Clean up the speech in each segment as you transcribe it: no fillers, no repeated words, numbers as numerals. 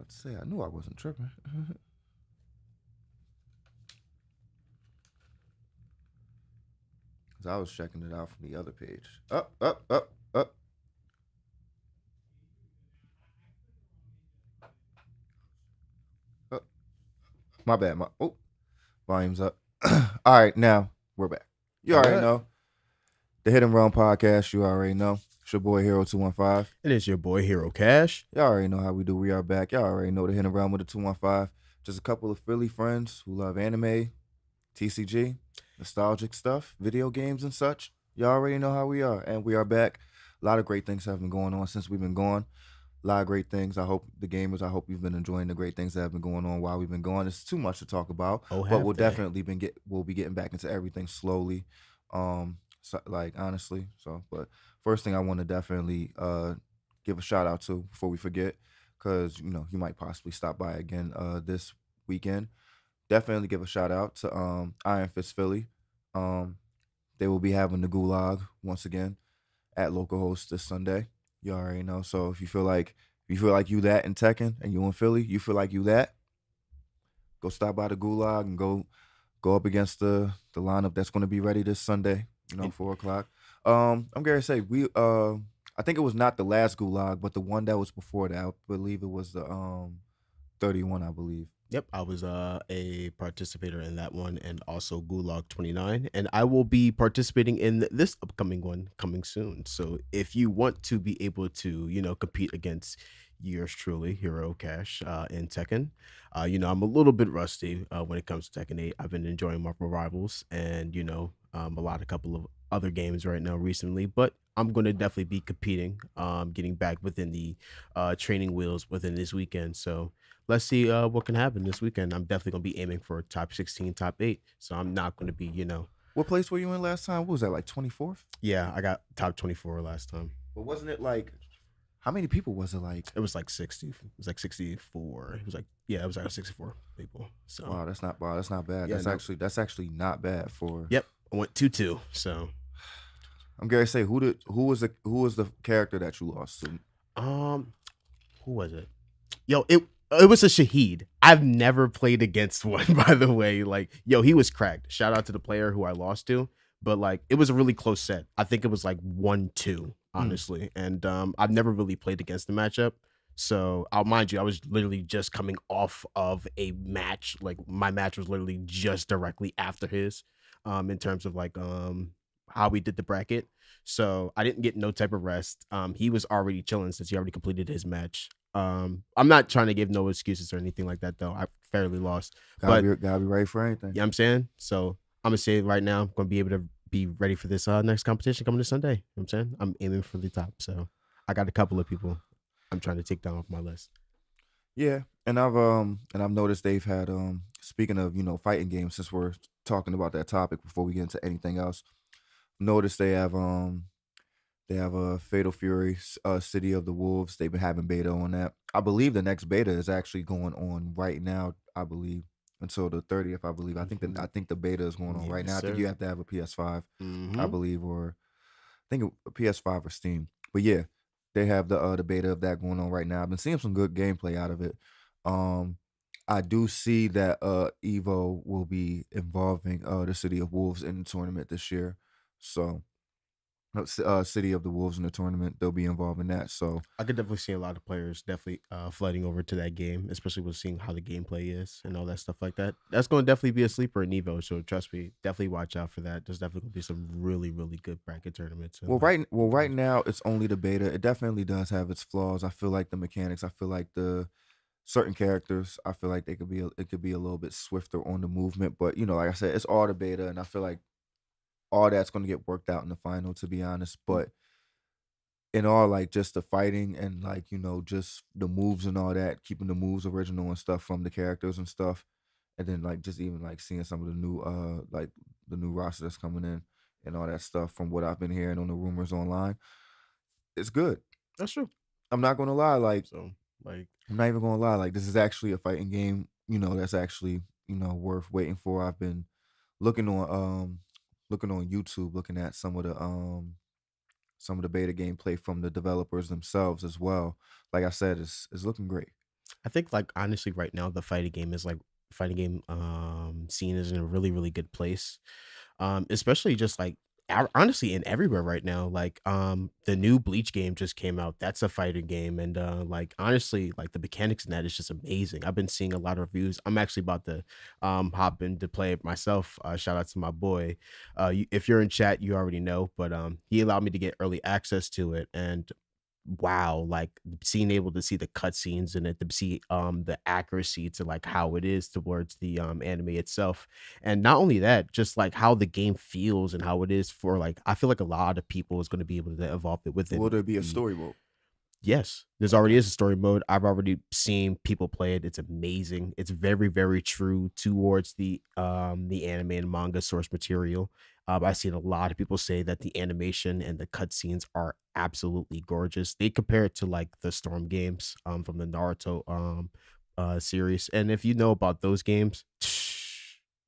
Let's say I knew I wasn't tripping. 'Cause I was checking it out from the other page. Up, up, up, up. Up. My bad. Volume's up. All right, now we're back. You All already right. know the Hit and Run podcast. You already know it's your boy Hero 215. And it's your boy Hero Cash. Y'all already know how we do. We are back. Y'all already know the Hit and Run with the 215. Just a couple of Philly friends who love anime, TCG, nostalgic stuff, video games and such. Y'all already know how we are, and we are back. A lot of great things have been going on since we've been gone. A lot of great things. I hope the gamers. I hope you've been enjoying the great things that have been going on while we've been gone. It's too much to talk about, Oh, but have they? we'll be getting back into everything slowly. Like honestly. But first thing I want to definitely give a shout out to before we forget, because you might possibly stop by again this weekend. Definitely give a shout out to Iron Fist Philly. Um, they will be having the Gulag once again at local host this Sunday. You already know. So if you feel like you that in Tekken and you in Philly, you feel like you that, go stop by the Gulag and go up against the lineup that's going to be ready this Sunday. And 4 o'clock. I'm gonna say I think it was not the last Gulag, but the one that was before that. I believe it was the 31. I believe. yep, I was a participator in that one and also Gulag 29. And I will be participating in this upcoming one coming soon. So if you want to be able to, compete against yours truly, Hero Cash, in Tekken, I'm a little bit rusty when it comes to Tekken 8. I've been enjoying my rivals and, a couple of other games right now recently, but I'm going to definitely be competing, getting back within the training wheels within this weekend. So let's see what can happen this weekend. I'm definitely going to be aiming for top 16, top 8. So I'm not going to be, What place were you in last time? What was that, like 24th? yeah, I got top 24 last time. But wasn't it like how many people was it like? It was like 60. It was like 64. It was like, yeah, it was like 64 people. So, Wow, that's not bad. yeah, no. That's actually not bad for. Yep. I went 2-2. So, I'm gonna say who was the character that you lost to? um, who was it? Yo, it was a Shaheed. I've never played against one, by the way. Like, yo, he was cracked. Shout out to the player who I lost to. But like it was a really close set. I think it was like 1-2, Mm. honestly. And I've never really played against the matchup. So I'll mind you, I was literally just coming off of a match. Like my match was literally just directly after his, in terms of like how we did the bracket. So I didn't get no type of rest. He was already chilling since he already completed his match. I'm not trying to give no excuses or anything like that though. I fairly lost. But Gotta be ready for anything. yeah, I'm saying? So I'm gonna say right now, I'm gonna be able to be ready for this next competition coming this Sunday. You know what I'm saying? I'm aiming for the top. So I got a couple of people I'm trying to take down off my list. Yeah, and I've noticed they've had speaking of fighting games, since we're talking about that topic before we get into anything else. Notice they have a Fatal Fury, City of the Wolves. They've been having beta on that. I believe the next beta is actually going on right now. I believe until the 30th. I believe. I think the beta is going on right Yes, now. I think you sir. have to have a PS5, I Mm-hmm. believe, or I think a PS5 or Steam. But yeah, they have the beta of that going on right now. I've been seeing some good gameplay out of it. Um, I do see that Evo will be involving the City of Wolves in the tournament this year. So City of the Wolves in the tournament. They'll be involved in that. So I could definitely see a lot of players definitely flooding over to that game, especially with seeing how the gameplay is and all that stuff like that. That's going to definitely be a sleeper in Evo. So trust me, definitely watch out for that. There's definitely going to be some really, really good bracket tournaments and like right games. now it's only the beta. It definitely does have its flaws. I feel like the mechanics. I feel like the certain characters. I feel like it could be a little bit swifter on the movement. But like I said, it's all the beta, and I feel like all that's going to get worked out in the final. To be honest, but in all, like, just the fighting and, like, just the moves and all that, keeping the moves original and stuff from the characters and stuff, and then, like, just even, like, seeing some of the new, like, the new roster that's coming in and all that stuff from what I've been hearing on the rumors online, it's good. That's true. I'm not gonna lie, like, So like, I'm not even gonna lie, like, this is actually a fighting game, that's actually, worth waiting for. I've been looking on, looking on YouTube, looking at some of the beta gameplay from the developers themselves as well. Like I said, it's looking great. I think like honestly right now the fighting game scene is in a really really good place. Especially just like honestly in everywhere right now. Like the new Bleach game just came out. That's a fighting game, and like honestly like the mechanics in that is just amazing. I've been seeing a lot of reviews. I'm actually about to hop in to play it myself. Shout out to my boy. If you're in chat, you already know, but he allowed me to get early access to it, and wow, like being able to see the cutscenes in it, to see the accuracy to like how it is towards the anime itself. And not only that, just like how the game feels and how it is for like I feel like a lot of people is going to be able to evolve it Will within there be a the story mode? yes, there's already Okay. is a story mode. I've already seen people play it. It's amazing. It's very, very true towards the anime and manga source material. I've seen a lot of people say that the animation and the cutscenes are absolutely gorgeous. They compare it to like the Storm games from the Naruto series. And if you know about those games,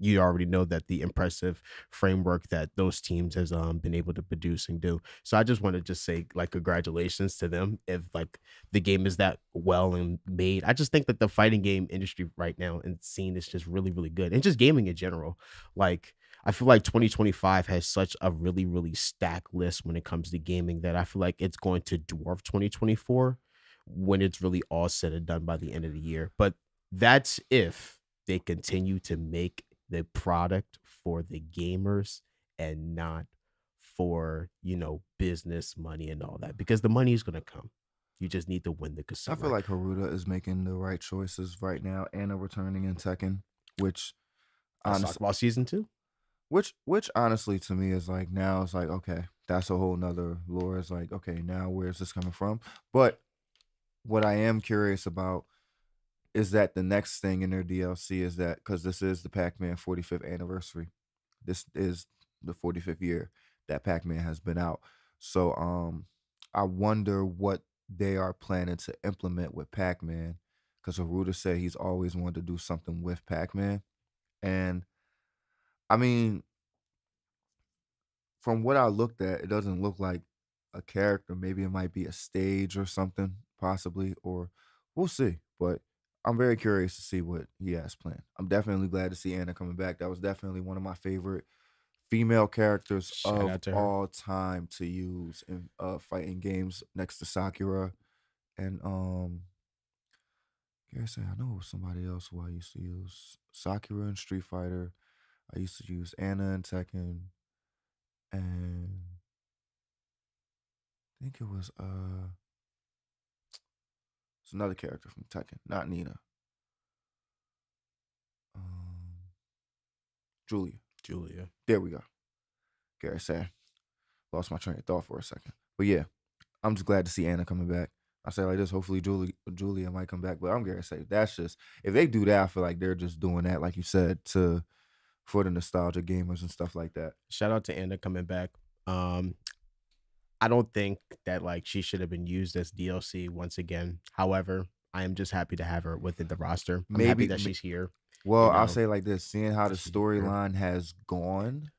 you already know that the impressive framework that those teams has been able to produce and do. So I just want to just say like congratulations to them if like the game is that well and made. I just think that the fighting game industry right now and scene is just really really good, and just gaming in general. Like I feel like 2025 has such a really really stacked list when it comes to gaming that I feel like it's going to dwarf 2024 when it's really all said and done by the end of the year. But that's if they continue to make the product for the gamers and not for, business money and all that, because the money is going to come. You just need to win the I feel consumer. like Haruta is making the right choices right now. Anna returning in Tekken, which A honestly, soccer ball season 2. which honestly to me is like now it's like okay, that's a whole nother lore. It's like okay, now where's this coming from? But what I am curious about is that the next thing in their DLC is that because this is the Pac-Man 45th anniversary. This is the 45th year that Pac-Man has been out. So I wonder what they are planning to implement with Pac-Man because Haruta said he's always wanted to do something with Pac-Man. And I mean, from what I looked at, it doesn't look like a character. Maybe it might be a stage or something, possibly, or we'll see. But I'm very curious to see what he has planned. I'm definitely glad to see Anna coming back. That was definitely one of my favorite female characters Shout of out to her. all time to use in fighting games next to Sakura. And guess I know somebody else who I used to use. Sakura in Street Fighter. I used to use Anna in Tekken. And I think it was it's another character from Tekken, not Nina. Um Julia. Julia. There we go. Gary said lost my train of thought for a second. But yeah, I'm just glad to see Anna coming back. I say like this, hopefully Julia might come back. But I'm gonna say that's just if they do that, I feel like they're just doing that, like you said, to for the nostalgia gamers and stuff like that. Shout out to Anna coming back. Um, I don't think that like she should have been used as DLC once again. However, I am just happy to have her within the roster. I'm happy Maybe that she's here. well, You I'll know, say like this, seeing how the she's here. storyline has gone,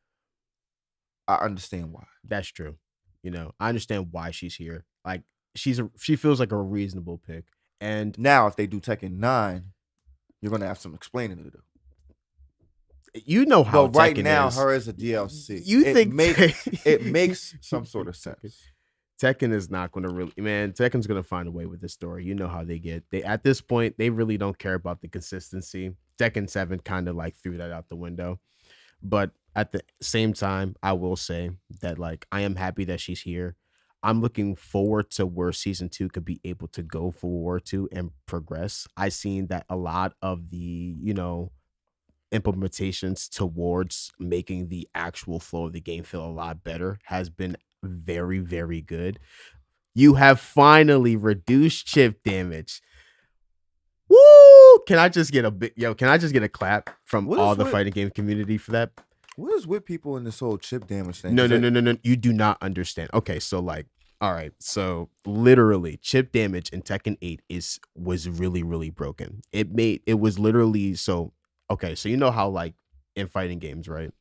I understand why. That's true. I understand why she's here. Like she feels like a reasonable pick. And Now, if they do Tekken 9, you're gonna have some explaining to do. you know how But right Tekken now, is. her as a DLC, You think it makes you some sort think of sense. Tekken is not going to really, man. Tekken's going to find a way with this story. You know how they get. They at this point they really don't care about the consistency. Tekken 7 kind of like threw that out the window. But at the same time, I will say that like I am happy that she's here. I'm looking forward to where season 2 could be able to go forward to and progress. I seen that a lot of the, implementations towards making the actual flow of the game feel a lot better has been very, very good. You have finally reduced chip damage. Woo! Can I just get a big yo? Can I just get a clap from What all is the with fighting game community for that? what is with people in this whole chip damage thing? No, Because no, no, no, no. You do not understand. Okay, so like, all right, so literally, chip damage in Tekken 8 was really, really broken. It was literally so okay. So you know how like in fighting games, right?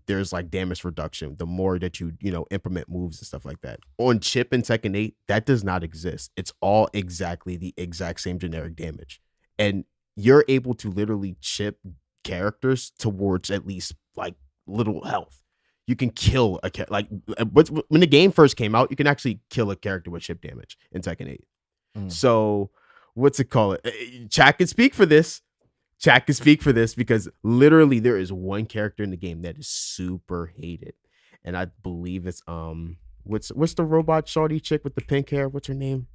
There's like damage reduction the more that you implement moves and stuff like that. On chip in Tekken 8, that does not exist. It's all exactly the exact same generic damage. and you're able to literally chip characters towards at least like little health. You can kill a like but when the game first came out, you can actually kill a character with chip damage in Tekken 8. Mm. So what's it called? Chat can speak for this. Chat can speak for this because literally there is one character in the game that is super hated, and I believe it's what's the robot shorty chick with the pink hair? What's her name?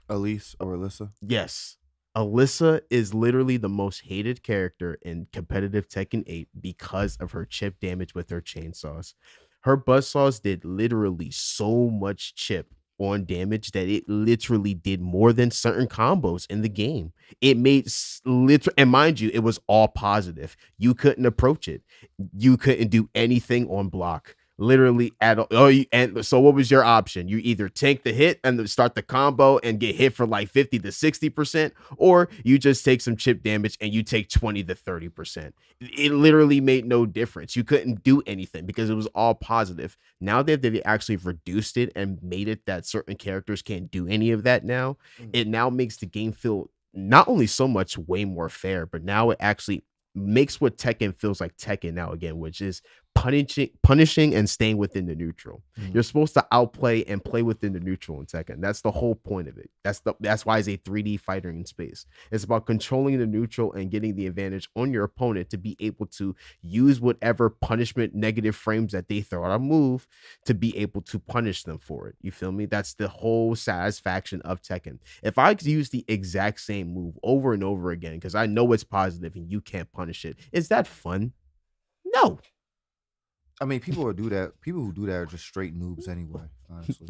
Elise or Alyssa. Yes. Alyssa is literally the most hated character in competitive Tekken 8 because of her chip damage with her chainsaws. Her buzzsaws did literally so much chip on damage that it literally did more than certain combos in the game. It made literal, and mind you, it was all positive. You couldn't approach it. You couldn't do anything on block. Literally at all. Oh, and so what was your option? You either tank the hit and start the combo and get hit for like 50 to 60%, or you just take some chip damage and you take 20 to 30%. It literally made no difference. You couldn't do anything because it was all positive. Now that they've actually reduced it and made it that certain characters can't do any of that now, it now makes the game feel not only so much way more fair, but now it actually makes what Tekken feels like Tekken now again, which is punishing and staying within the neutral. Mm. You're supposed to outplay and play within the neutral in Tekken. That's the whole point of it. That's why it's a 3D fighter in space. It's about controlling the neutral and getting the advantage on your opponent to be able to use whatever punishment negative frames that they throw out a move to be able to punish them for it. You feel me? That's the whole satisfaction of Tekken. If I could use the exact same move over and over again because I know it's positive and you can't punish it, is that fun? No. I mean, people who do that. People who do that are just straight noobs anyway. Honestly,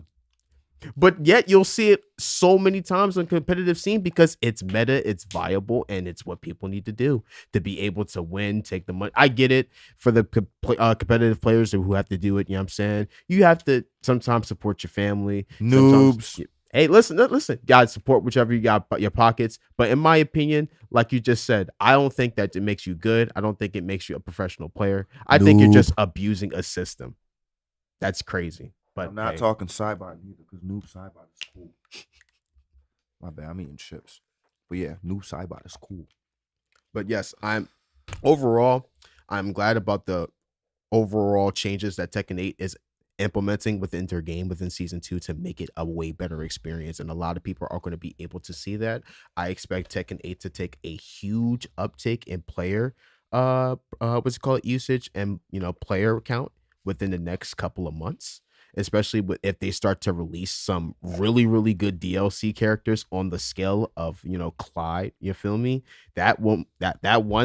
But yet you'll see it so many times on competitive scene because it's meta, it's viable, and it's what people need to do to be able to win, take the money. I get it for the competitive players who have to do it. You know what I'm saying? You have to sometimes support your family. noobs. Hey, listen, guys, support whichever you got your pockets. But in my opinion, like you just said, I don't think that it makes you good. I don't think it makes you a professional player. I think you're Noob. just abusing a system. That's crazy. But I'm not hey, talking sidebot either because noob sidebot is cool. My bad. I'm eating chips. But yeah, noob sidebot is cool. but yes, overall, I'm glad about the overall changes that Tekken 8 is implementing within their game within season 2 to make it a way better experience, and a lot of people are going to be able to see that. I expect Tekken 8 to take a huge uptick in player what's it called, usage and player count within the next couple of months, especially if they start to release some really really good DLC characters on the scale of Clyde. You feel me? That one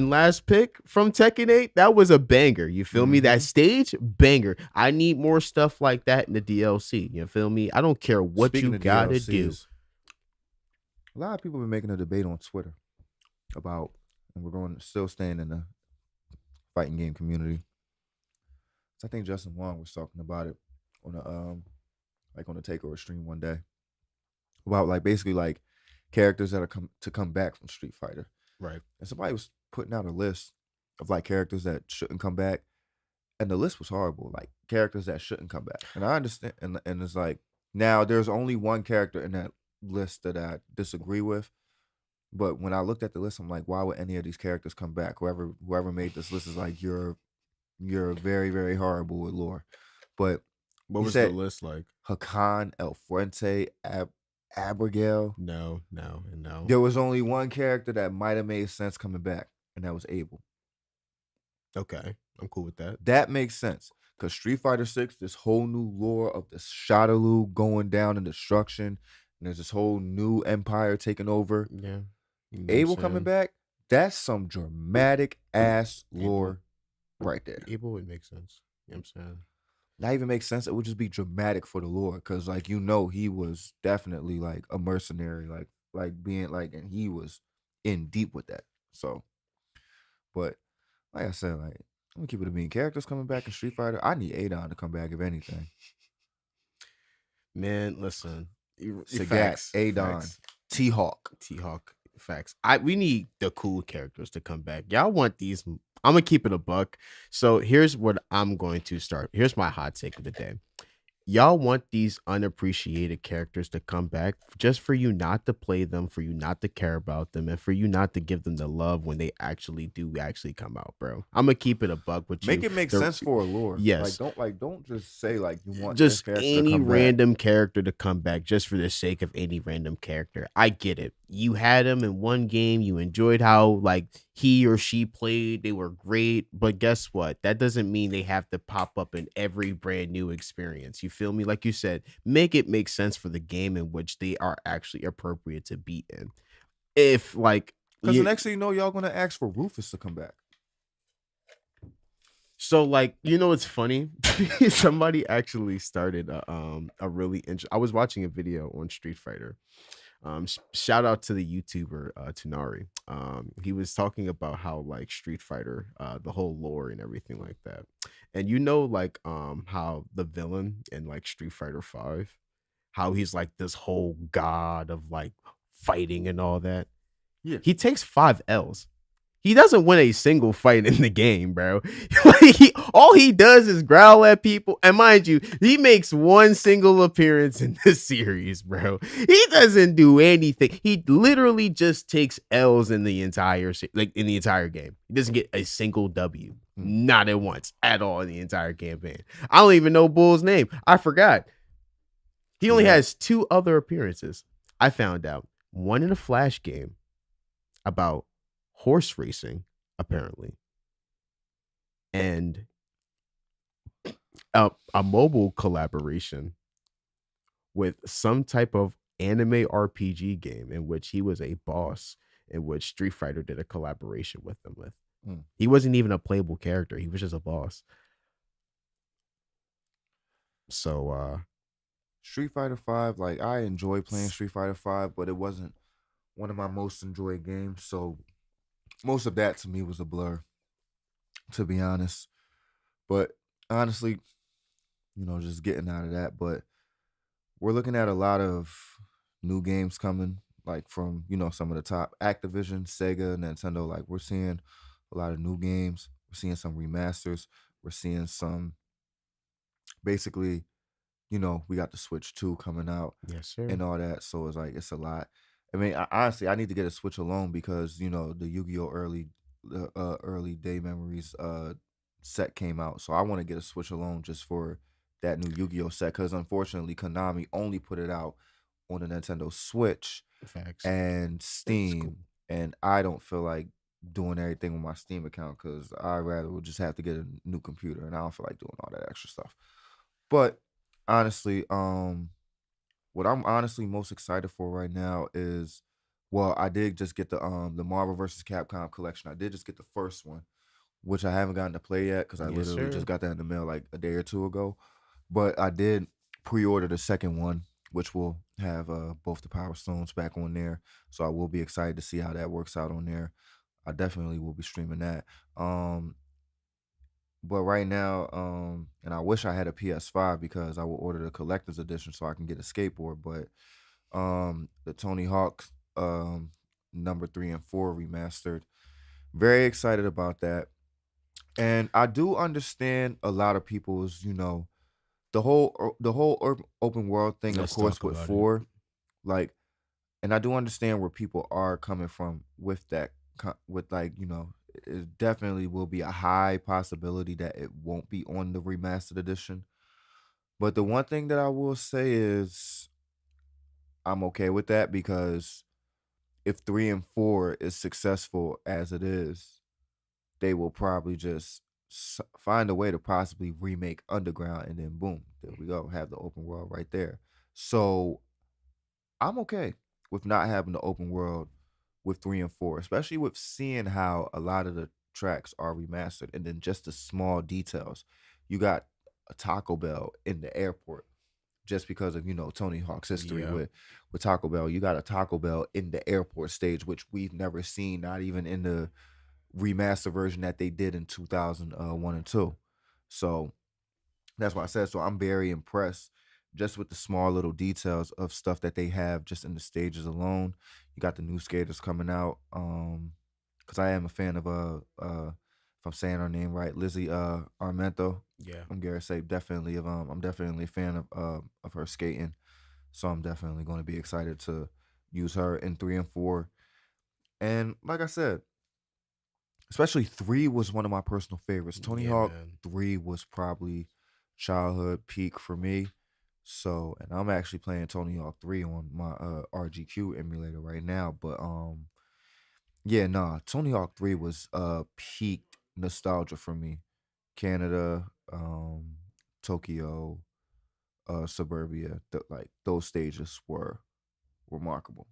last pick from Tekken 8, that was a banger. You feel me? That Mhm. stage banger. I need more stuff like that in the DLC. You feel me? I don't care what Speaking you of gotta do. DLCs, a lot of people been making a debate on Twitter about, and we're going to still staying in the fighting game community. So I think Justin Wong was talking about it on a like on a takeover stream one day about like basically like characters that are come back from Street Fighter. Right. And somebody was putting out a list of like characters that shouldn't come back, and the list was horrible. Like characters that shouldn't come back, and I understand. And it's like now there's only one character in that list that I disagree with. But when I looked at the list, I'm like, why would any of these characters come back? Whoever made this list is like, you're very very horrible with lore. But What he was the said list like? Hakan, El Fuente, Abigail. No, no, and no. There was only one character that might have made sense coming back, and that was Abel. Okay, I'm cool with that. That makes sense because Street Fighter 6, this whole new lore of the Shadaloo going down in destruction, and there's this whole new empire taking over. Yeah. You know what I'm Abel coming saying? back, that's some dramatic ass Abel. lore right there. Abel would make sense. You know what I'm saying? Not even make sense. It would just be dramatic for the lore because, like, he was definitely like a mercenary, like being like, and he was in deep with that. So, but like I said, like I'm gonna keep it a bean. Characters coming back in Street Fighter. I need Adon to come back if anything. Man, listen. Sagat, Facts. Adon, Facts. T Hawk. T-Hawk. Facts. We need the cool characters to come back. Y'all want these. I'm gonna keep it a buck. So here's what I'm going to start. Here's my hot take of the day. y'all want these unappreciated characters to come back just for you not to play them, for you not to care about them, and for you not to give them the love when they actually do actually come out, bro. I'm gonna keep it a buck with Make you. it make The sense for a lore. Yes, Like don't just say like you want this just character to any come back. random character to come back just for the sake of any random character. I get it. You had him in one game, you enjoyed how like he or she played, they were great, but guess what? That doesn't mean they have to pop up in every brand new experience. You feel me? Like you said, make it make sense for the game in which they are actually appropriate to be in. If like Because the you next thing you know, y'all gonna ask for Rufus to come back. So like it's funny. Somebody actually started a really I was watching a video on Street Fighter. Shout out to the YouTuber Tunari. He was talking about how like Street Fighter, the whole lore and everything like that. And like how the villain in like Street Fighter 5, how he's like this whole god of like fighting and all that. Yeah. He takes 5 L's. He doesn't win a single fight in the game, bro. Like all he does is growl at people. And mind you, he makes one single appearance in this series, bro. He doesn't do anything. He literally just takes L's in the entire like in the entire game. He doesn't get a single W. Hmm. Not at once at all in the entire campaign. I don't even know Bull's name. I forgot. He only Yeah. has 2 other appearances. I found out. One in a Flash game about horse racing, apparently, and a mobile collaboration with some type of anime RPG game in which he was a boss, in which Street Fighter did a collaboration with them with. Hmm. He wasn't even a playable character. He was just a boss. So Street Fighter Five, like I enjoy playing Street Fighter Five, but it wasn't one of my most enjoyed games. So most of that to me was a blur, to be honest. But honestly, just getting out of that. But we're looking at a lot of new games coming, like from some of the top Activision, Sega, Nintendo. Like we're seeing a lot of new games. We're seeing some remasters. We're seeing some basically, we got the Switch 2 coming out yes, sir. and all that. So it's like it's a lot. I mean, honestly, I need to get a Switch alone because the Yu-Gi-Oh early day memories set came out. So I want to get a Switch alone just for that new Yu-Gi-Oh set because unfortunately Konami only put it out on the Nintendo Switch Facts. and It's cool. Steam, and I don't feel like doing everything with my Steam account because I rather would just have to get a new computer, and I don't feel like doing all that extra stuff. But honestly, what I'm honestly most excited for right now is, well, I did just get the Marvel versus Capcom collection. I did just get the first one, which I haven't gotten to play yet because I Yes, literally just sir. got that in the mail like a day or two ago. But I did pre-order the second one, which will have both the Power Stones back on there. So I will be excited to see how that works out on there. I definitely will be streaming that. But right now, and I wish I had a PS5 because I will order the collector's edition so I can get a skateboard. But the Tony Hawk number 3 and 4 remastered. Very excited about that. And I do understand a lot of people's, the whole open world thing, of Let's course, talk with about it. 4, like, and I do understand where people are coming from with that, with like, it definitely will be a high possibility that it won't be on the remastered edition. But the one thing that I will say is I'm okay with that because if 3 and 4 is successful as it is, they will probably just find a way to possibly remake Underground, and then boom, there we go, have the open world right there. So I'm okay with not having the open world with 3 and 4, especially with seeing how a lot of the tracks are remastered, and then just the small details. You got a Taco Bell in the airport just because of Tony Hawk's history Yeah. with Taco Bell. You got a Taco Bell in the airport stage, which we've never seen, not even in the remaster version that they did in 2001 and 2. So that's why I said, so I'm very impressed just with the small little details of stuff that they have just in the stages alone. You got the new skaters coming out. Because I am a fan of if I'm saying her name right, Lizzie Armento. Yeah. I'm gonna say definitely of I'm definitely a fan of her skating. So I'm definitely going to be excited to use her in 3 and 4. And like I said, especially 3 was one of my personal favorites. Tony Yeah, Hawk man. 3 was probably childhood peak for me. So, and I'm actually playing Tony Hawk 3 on my RGQ emulator right now, but yeah, nah, Tony Hawk 3 was peak nostalgia for me. Canada, Tokyo, Suburbia, like those stages were remarkable.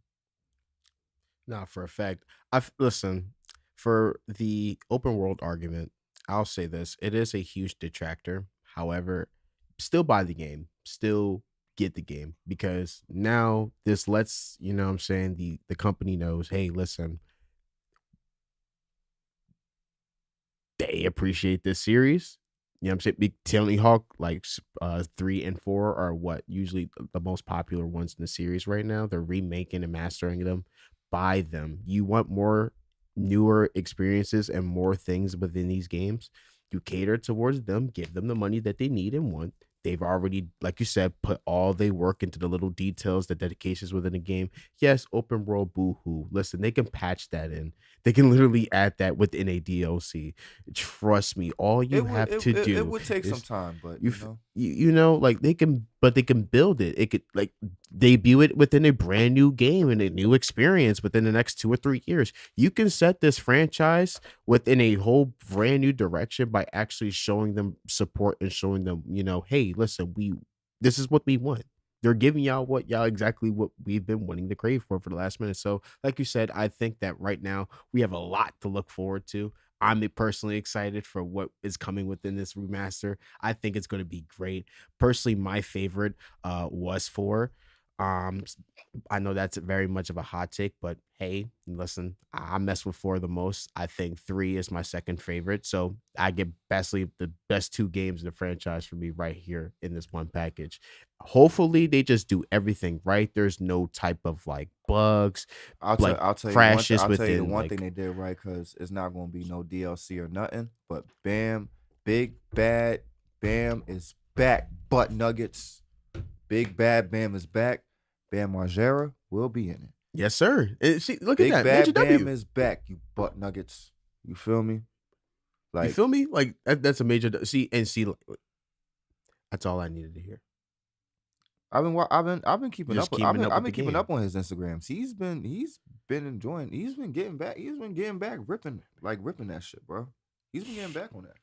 Nah, for a fact. I've listen, for the open world argument, I'll say this. It is a huge detractor. However, still buy the game. Still get the game because now this lets, you know what I'm saying, the company knows, hey, listen, they appreciate this series. You know what I'm saying? Tony Hawk, like 3 and 4 are what usually the most popular ones in the series right now. They're remaking and mastering them. Buy them. You want more newer experiences and more things within these games. You cater towards them, give them the money that they need and want. They've already, like you said, put all they work into the little details, the dedications within the game. Yes, open world boohoo. Listen, they can patch that in. They can literally add that within a DLC. Trust me, all you It would have it to it it do would take some is time, but, you you know, like they can, but they can build it. It could like debut it within a brand new game and a new experience within the next 2 or 3 years. You can set this franchise within a whole brand new direction by actually showing them support and showing them, you know, hey, listen, we this is what we want. They're giving y'all what y'all exactly what we've been wanting to crave for the last minute. So, like you said, I think that right now we have a lot to look forward to. I'm personally excited for what is coming within this remaster. I think it's going to be great. Personally, my favorite was 4. Um s- I know that's very much of a hot take, but hey, listen, I mess with 4 the most. I think 3 is my second favorite. So I get bestly the best 2 games in the franchise for me right here in this one package. Hopefully they just do everything right. There's no type of like bugs, like crashes I'll tell you the within one thing like they did right because it's not gonna be no DLC or nothing, but Bam, Big Bad Bam is back, butt nuggets. Big Bad Bam is back. Bam Margera will be in it. yes, sir. See, look at Big that. Major Bad Bam W. is back, you butt nuggets. You feel me? You Like feel me? Like that's a see and see. That's all I needed to hear. I've been keeping Just up with keeping up I've with the been keeping game. up on his Instagrams. He's been enjoying. He's been getting back ripping that shit, bro. He's been getting back on that.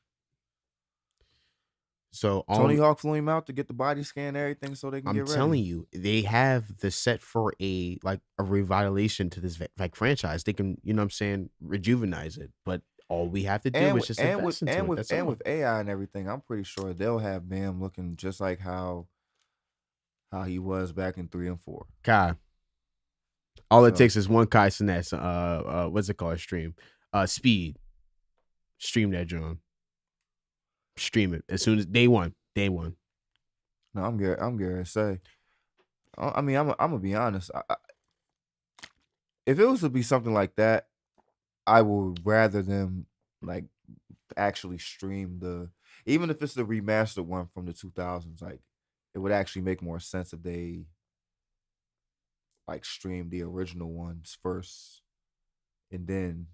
So Tony all Hawk flew him out to get the body scan and everything so they can I'm get ready. telling you, they have the set for a like a revitalization to this like franchise. They can, you know what I'm saying, rejuvenate it. But all we have to do is just invest into it. That's And all. with AI and everything, I'm pretty sure they'll have Bam looking just like how he was back in 3 and 4. Kai. All it So takes is one Kai Sinets, what's it called? Stream. Speed. Stream that John. Stream it as soon as day one. Day one. no, I'm Gary say. I mean, I'm gonna be honest. If it was to be something like that, I would rather them like actually stream the even if it's the remastered one from the 2000s. Like it would actually make more sense if they like stream the original ones first and then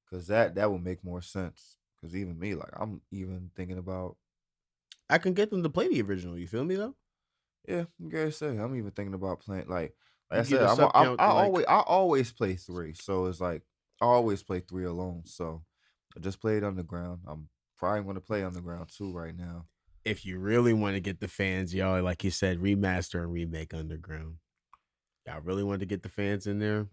because that would make more sense. Because even me, like I'm even thinking about I can get them to play the original. You feel me though? yeah, you guys say I'm even thinking about playing like I You get said, a sub count to like I always play 3, so it's like I always play 3 alone. So I just played Underground. I'm probably going to play Underground 2 right now. if you really want to get the fans, y'all, like you said, remaster and remake Underground. Y'all really want to get the fans in there?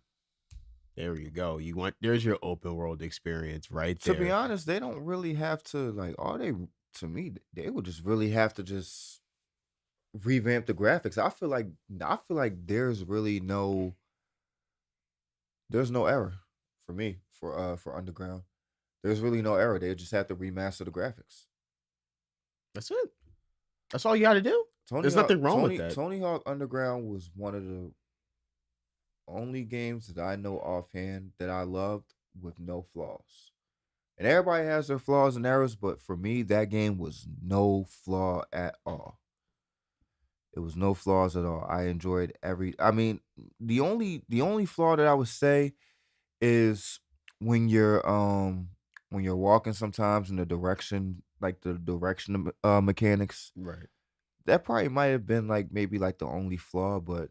There you go. You want there's your open world experience right To be there. honest, they don't really have to like all they to me they would just really have to just revamp the graphics. I feel like there's no error for me for Underground. There's really no error. They just have to remaster the graphics. That's it. That's all you got to do. There's nothing wrong with that. Tony Hawk Underground was one of the only games that I know offhand that I loved with no flaws. And everybody has their flaws and errors, but for me, that game was no flaw at all. It was no flaws at all. I enjoyed every. I mean, the only flaw that I would say is when you're walking sometimes in the direction, like the direction mechanics. Right. That probably might have been like maybe like the only flaw, but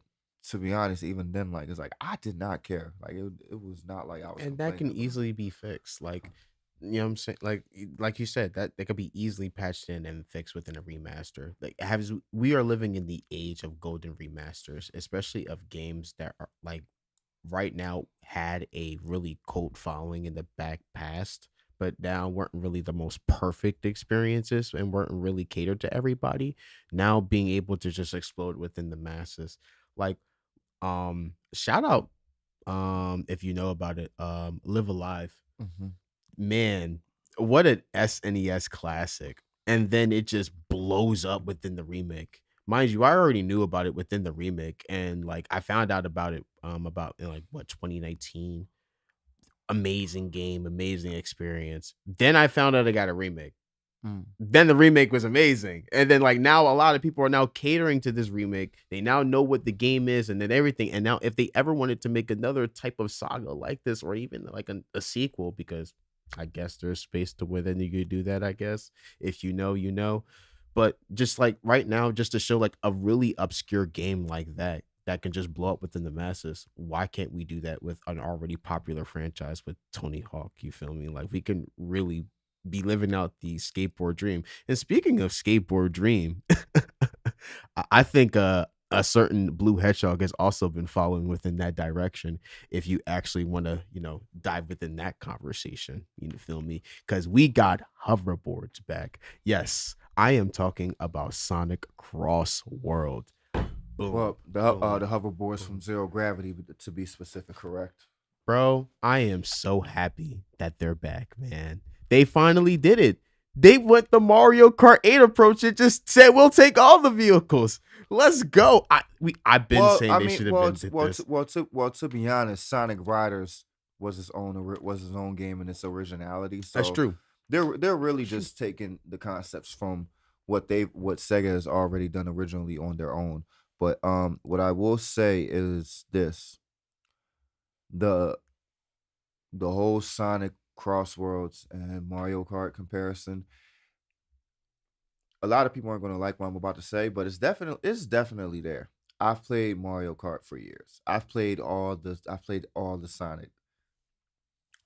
to be honest, even then, like it's like I did not care. Like it was not like I was And that complaining can about easily be fixed. Like, you know what I'm saying? Like you said, that they could be easily patched in and fixed within a remaster. Like has we are living in the age of golden remasters, especially of games that are like right now had a really cult following in the back past, but now weren't really the most perfect experiences and weren't really catered to everybody. Now being able to just explode within the masses. Like shout out if you know about it, Live Alive. it. Man, what an SNES classic. And then it just blows up within the remake. Mind you, I already knew about it within the remake, and like I found out about it about in like what 2019. Amazing game, amazing experience. Then I found out I got a remake. Mm. Then the remake was amazing. And then like now a lot of people are now catering to this remake. They now know what the game is and then everything. And now if they ever wanted to make another type of saga like this or even like a sequel, because I guess there's space to where then you could do that, I guess. If you know, you know. But just like right now, just to show like a really obscure game like that can just blow up within the masses. Why can't we do that with an already popular franchise with Tony Hawk? You feel me? Like we can really be living out the skateboard dream. And speaking of skateboard dream, I think a certain blue hedgehog has also been following within that direction. If you actually want to, dive within that conversation, you feel me? Because we got hoverboards back. Yes, I am talking about Sonic Cross World. Boom, Well, the boom, the hoverboards from boom. Zero Gravity, to be specific, correct? Bro, I am so happy that they're back, man. They finally did it. They went the Mario Kart 8 approach and just said we'll take all the vehicles. Let's go. I've been Well, saying I they mean, should have been did this. to be honest, Sonic Riders was his own game in its originality. That's So true. they're really just taking the concepts from what Sega has already done originally on their own. But what I will say is this: the the whole Sonic Crossworlds and Mario Kart comparison. A lot of people aren't going to like what I'm about to say, but it's definitely there. I've played Mario Kart for years. I've played all the Sonic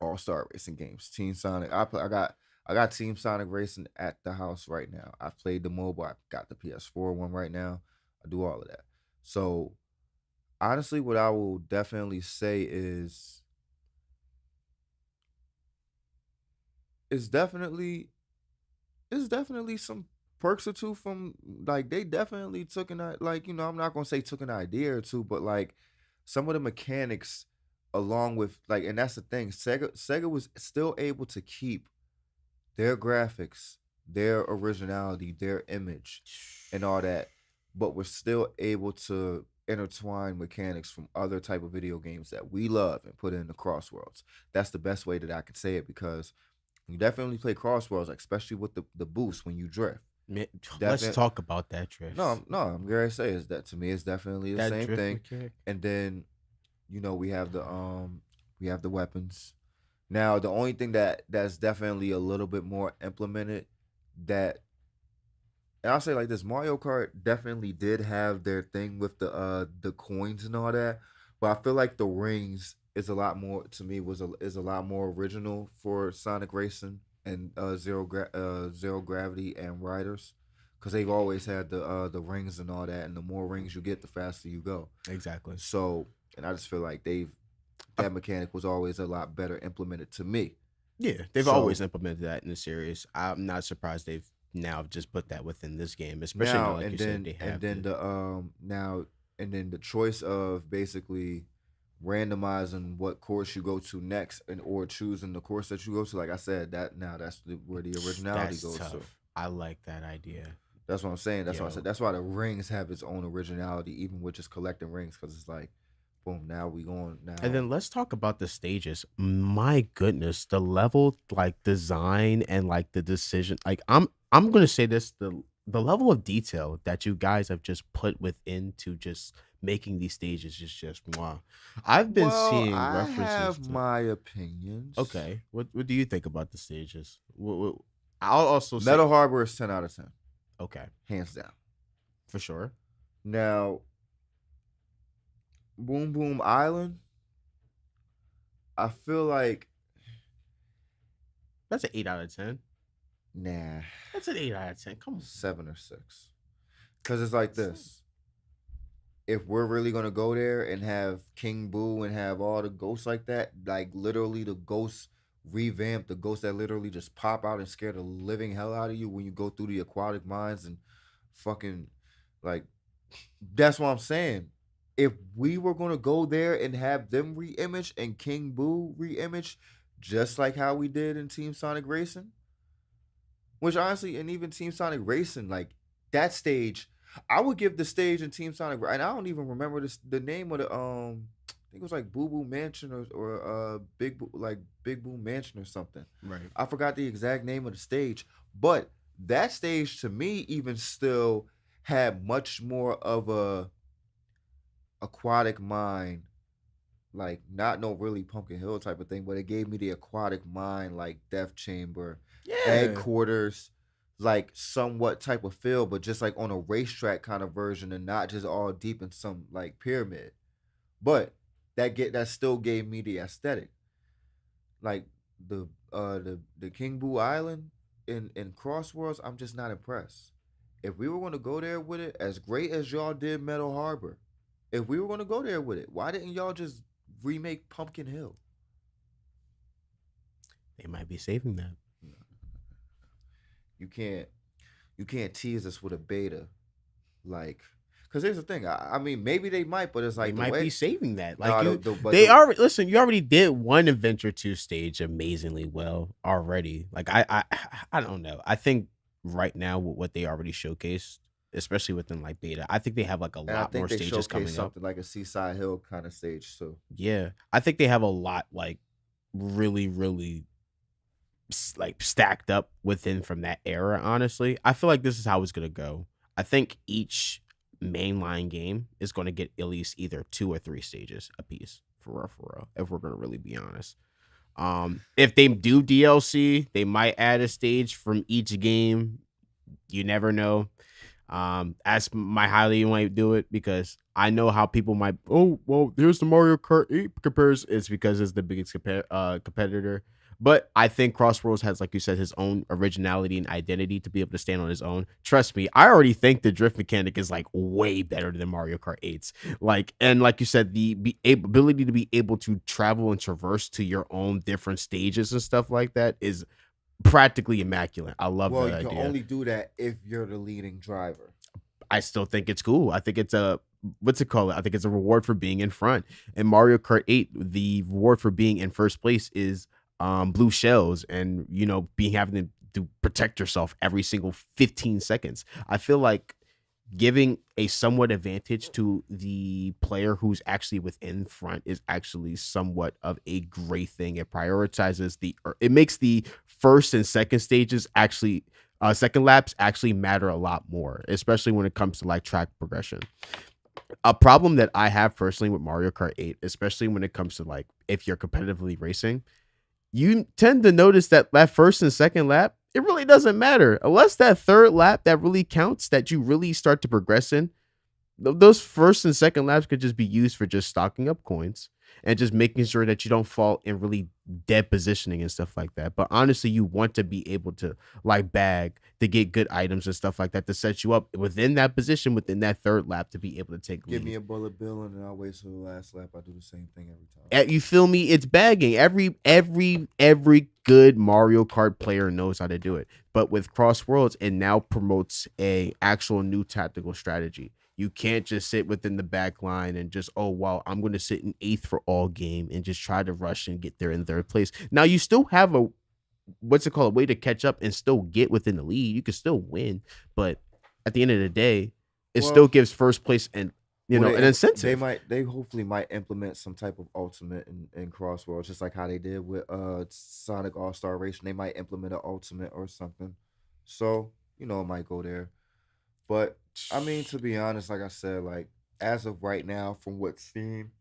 All Star Racing games. Team Sonic. I got Team Sonic Racing at the house right now. I've played the mobile. I got the PS4 one right now. I do all of that. So honestly, what I will definitely say is it's definitely it's definitely some perks or two from like they definitely took like I'm not gonna say took an idea or two, but like some of the mechanics along with like and that's the thing, Sega was still able to keep their graphics, their originality, their image, and all that, but we're still able to intertwine mechanics from other type of video games that we love and put it in the crossworlds. That's the best way that I could say it because you definitely play crossworlds, like especially with the boost when you drift. Man, let's Definitely, talk about that drift. no, I'm gonna say is that to me it's definitely the That same drift thing. mechanic. And then we have the weapons. Now the only thing that's definitely a little bit more implemented that and I'll say like this, Mario Kart definitely did have their thing with the coins and all that, but I feel like the rings is a lot more to me is a lot more original for Sonic Racing and Zero Gravity and Riders because they've always had the rings and all that, and the more rings you get, the faster you go. Exactly. So, and I just feel like I that mechanic was always a lot better implemented to me. Yeah, they've always So implemented that in the series. I'm not surprised they've now just put that within this game, especially now, now like you said, they and have then the the now and then the choice of basically randomizing what course you go to next and or choosing the course that you go to, like I said, where the originality that's goes to. tough. I like that idea. That's what I'm saying. That's why I said Yo, that's why the rings have its own originality, even with just collecting rings, because it's like Boom. Now we going And now. then let's talk about the stages. My goodness, the level like design and like the decision. Like I'm gonna say this, the level of detail that you guys have just put within to just making these stages is just wow. I've been Well, seeing I references have to my opinions. okay. What do you think about the stages? I'll also say Metal Harbor is 10 out of 10, okay, hands down. for sure. Now, Boom Boom Island, I feel like That's an 8 out of 10. nah, That's an 8 out of 10. Come on. 7 or 6. Cause it's like this. If we're really gonna go there and have King Boo and have all the ghosts like that, like literally the ghosts revamp, the ghosts that literally just pop out and scare the living hell out of you when you go through the aquatic mines and fucking like that's what I'm saying. If we were gonna go there and have them re-image and King Boo re-image, just like how we did in Team Sonic Racing, which honestly, and even Team Sonic Racing, like that stage, I would give the stage in Team Sonic, and I don't even remember the name of the I think it was like Boo Boo Mansion or Big Boo Mansion or something. Right. I forgot the exact name of the stage, but that stage to me even still had much more of a aquatic mind, like not no really Pumpkin Hill type of thing, but it gave me the aquatic mind like Death Chamber, Egg Yeah. Quarters, like somewhat type of feel, but just like on a racetrack kind of version and not just all deep in some like pyramid. But that still gave me the aesthetic. Like the King Boo Island in Crossworlds, I'm just not impressed. If we were going to go there with it, as great as y'all did Metal Harbor, if we were going to go there with it, why didn't y'all just remake Pumpkin Hill? They might be saving that. You can't you can't tease us with a beta, like, because here's the thing. I mean, maybe they might, but it's They like the might be way. saving that. Like No, you but they the already listen, you already did one Adventure 2 stage amazingly well already. Like I don't know. I think right now with what they already showcased, especially within like beta, I think they have like a and I lot more think they stages showcased coming up. something like a Seaside Hill kind of stage too. Yeah. I think they have a lot like really like stacked up within from that era, honestly. I feel like this is how it's gonna go. I think each mainline game is gonna get at least either 2 or 3 stages a piece, for real, if we're gonna really be honest. If they do DLC, they might add a stage from each game. You never know. As my highly might do it because I know how people might. Oh well, here's the Mario Kart 8 comparison. It's because it's the biggest competitor. But I think Crossworlds has, like you said, his own originality and identity to be able to stand on his own. Trust me, I already think the drift mechanic is like way better than Mario Kart 8's. Like, and like you said, the ability to be able to travel and traverse to your own different stages and stuff like that is practically immaculate. I love Well, that you can idea. only do that if you're the leading driver. I still think it's cool. I think it's a what's it called? I think it's a reward for being in front. In Mario Kart 8, the reward for being in first place is blue shells and being having to protect yourself every single 15 seconds. I feel like giving a somewhat advantage to the player who's actually within front is actually somewhat of a great thing. It prioritizes it makes the first and second stages actually second laps actually matter a lot more, especially when it comes to like track progression. A problem that I have personally with Mario Kart 8, especially when it comes to like if you're competitively racing, you tend to notice that that first and second lap, it really doesn't matter unless that third lap that really counts, that you really start to progress in. Those first and second laps could just be used for just stocking up coins and just making sure that you don't fall in really dead positioning and stuff like that. But honestly, you want to be able to like bag to get good items and stuff like that to set you up within that position within that third lap to be able to take Give me lead. a bullet bill and then I'll wait till the last lap. I do the same thing every time. You feel me? It's bagging. Every good Mario Kart player knows how to do it. But with Cross Worlds, it now promotes a actual new tactical strategy. You can't just sit within the back line and just, oh wow, I'm going to sit in eighth for all game and just try to rush and get there in third place. Now you still have a what's it called, a way to catch up and still get within the lead. You can still win, but at the end of the day, it still Well, gives first place and you Well, know, an incentive. they hopefully might implement some type of ultimate in Crossworlds, just like how they did with Sonic All Star Racing. They might implement an ultimate or something. So it might go there. But I mean, to be honest, like I said, like as of right now, from what's seen,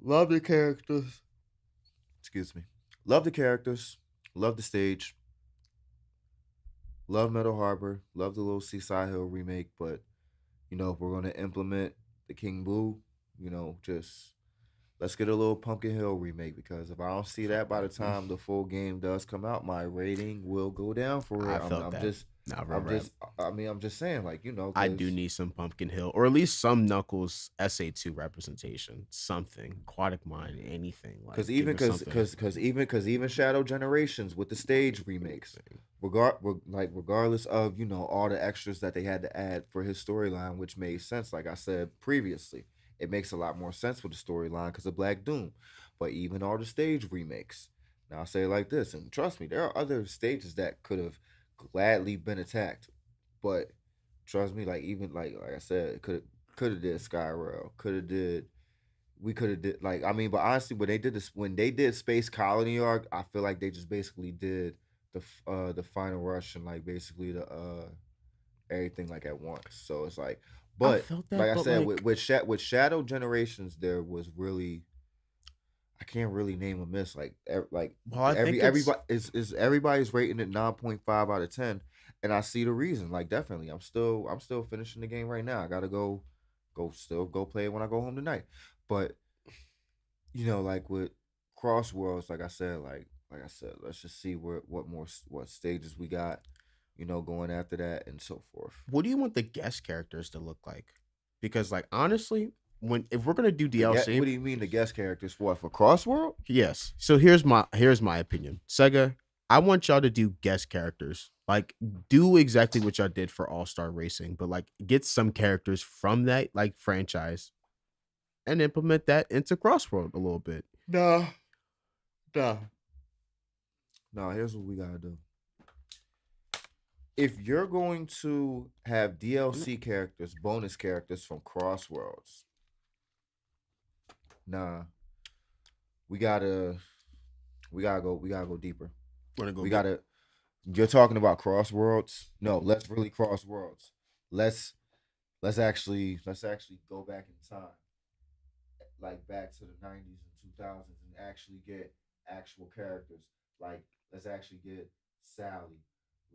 love the characters. Excuse me. Love the characters. Love the stage. Love Metal Harbor. Love the little Seaside Hill remake. But if we're gonna implement the King Boo, just let's get a little Pumpkin Hill remake, because if I don't see that by the time the full game does come out, my rating will go down for I it. felt that. Nah, real I'm rap. just, I mean, I'm just saying, like, I do because need some Pumpkin Hill, or at least some Knuckles SA2 representation. Something. Aquatic Mine, anything. Like, give me something. because even Shadow Generations with the stage remakes, Anything. regardless of all the extras that they had to add for his storyline, which made sense. Like I said previously, it makes a lot more sense with the storyline because of Black Doom. But even all the stage remakes, now I say it like this, and trust me, there are other stages that could have gladly been attacked, but trust me, like even like I said, could have did Skyrail, could have did we could have did, like, I mean, but honestly, when they did Space Colony arc, I feel like they just basically did the final rush and like basically the everything like at once. So it's like, I but felt like that, I but said, like, with Shadow Generations, there was really, I can't really name a miss. Like like well, I think it's everybody's rating it 9.5 out of 10, and I see the reason. Like definitely, I'm still finishing the game right now. I gotta go play it when I go home tonight. But like with Crossworlds, like I said, let's just see what stages we got, going after that and so forth. what do you want the guest characters to look like? Because like honestly, when if we're gonna do What DLC, do you mean the guest characters for Crossworld? yes. So here's my opinion. Sega, I want y'all to do guest characters. Like do exactly what y'all did for All Star Racing, but like get some characters from that like franchise and implement that into Crossworld a little bit. No, no, no. Here's what we gotta do. If you're going to have DLC characters, bonus characters from Crossworlds, nah, we gotta we gotta go deeper. Wanna go We get gotta. You're talking about Crossworlds? No, let's really Crossworlds. Let's let's actually go back in time, like back to the '90s and 2000s, and actually get actual characters. Like let's actually get Sally.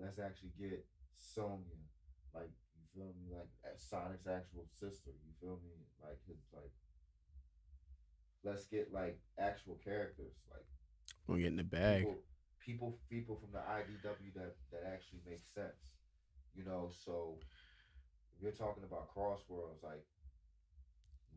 Let's actually get Sonya. Like you feel me? Like Sonic's actual sister. You feel me? Like his like. Let's get like actual characters. Like we'll get in the bag. people from the IDW that actually makes sense. So if you're talking about Crossworlds, like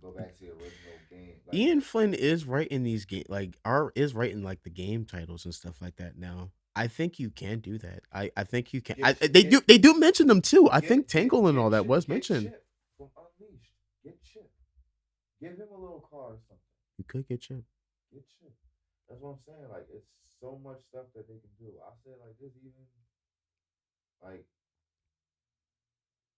go back to the original game, like Ian Flynn is writing these game like are is writing like the game titles and stuff like that now. I think you can do that. I think you can. get get They do mention them too. I think Tangle and all that was Get mentioned. Chip from Unleashed. Get Chip. Give him a little car or something. You could get Chip. Get Chip. That's what I'm saying. Like it's so much stuff that they can do. I say like this even like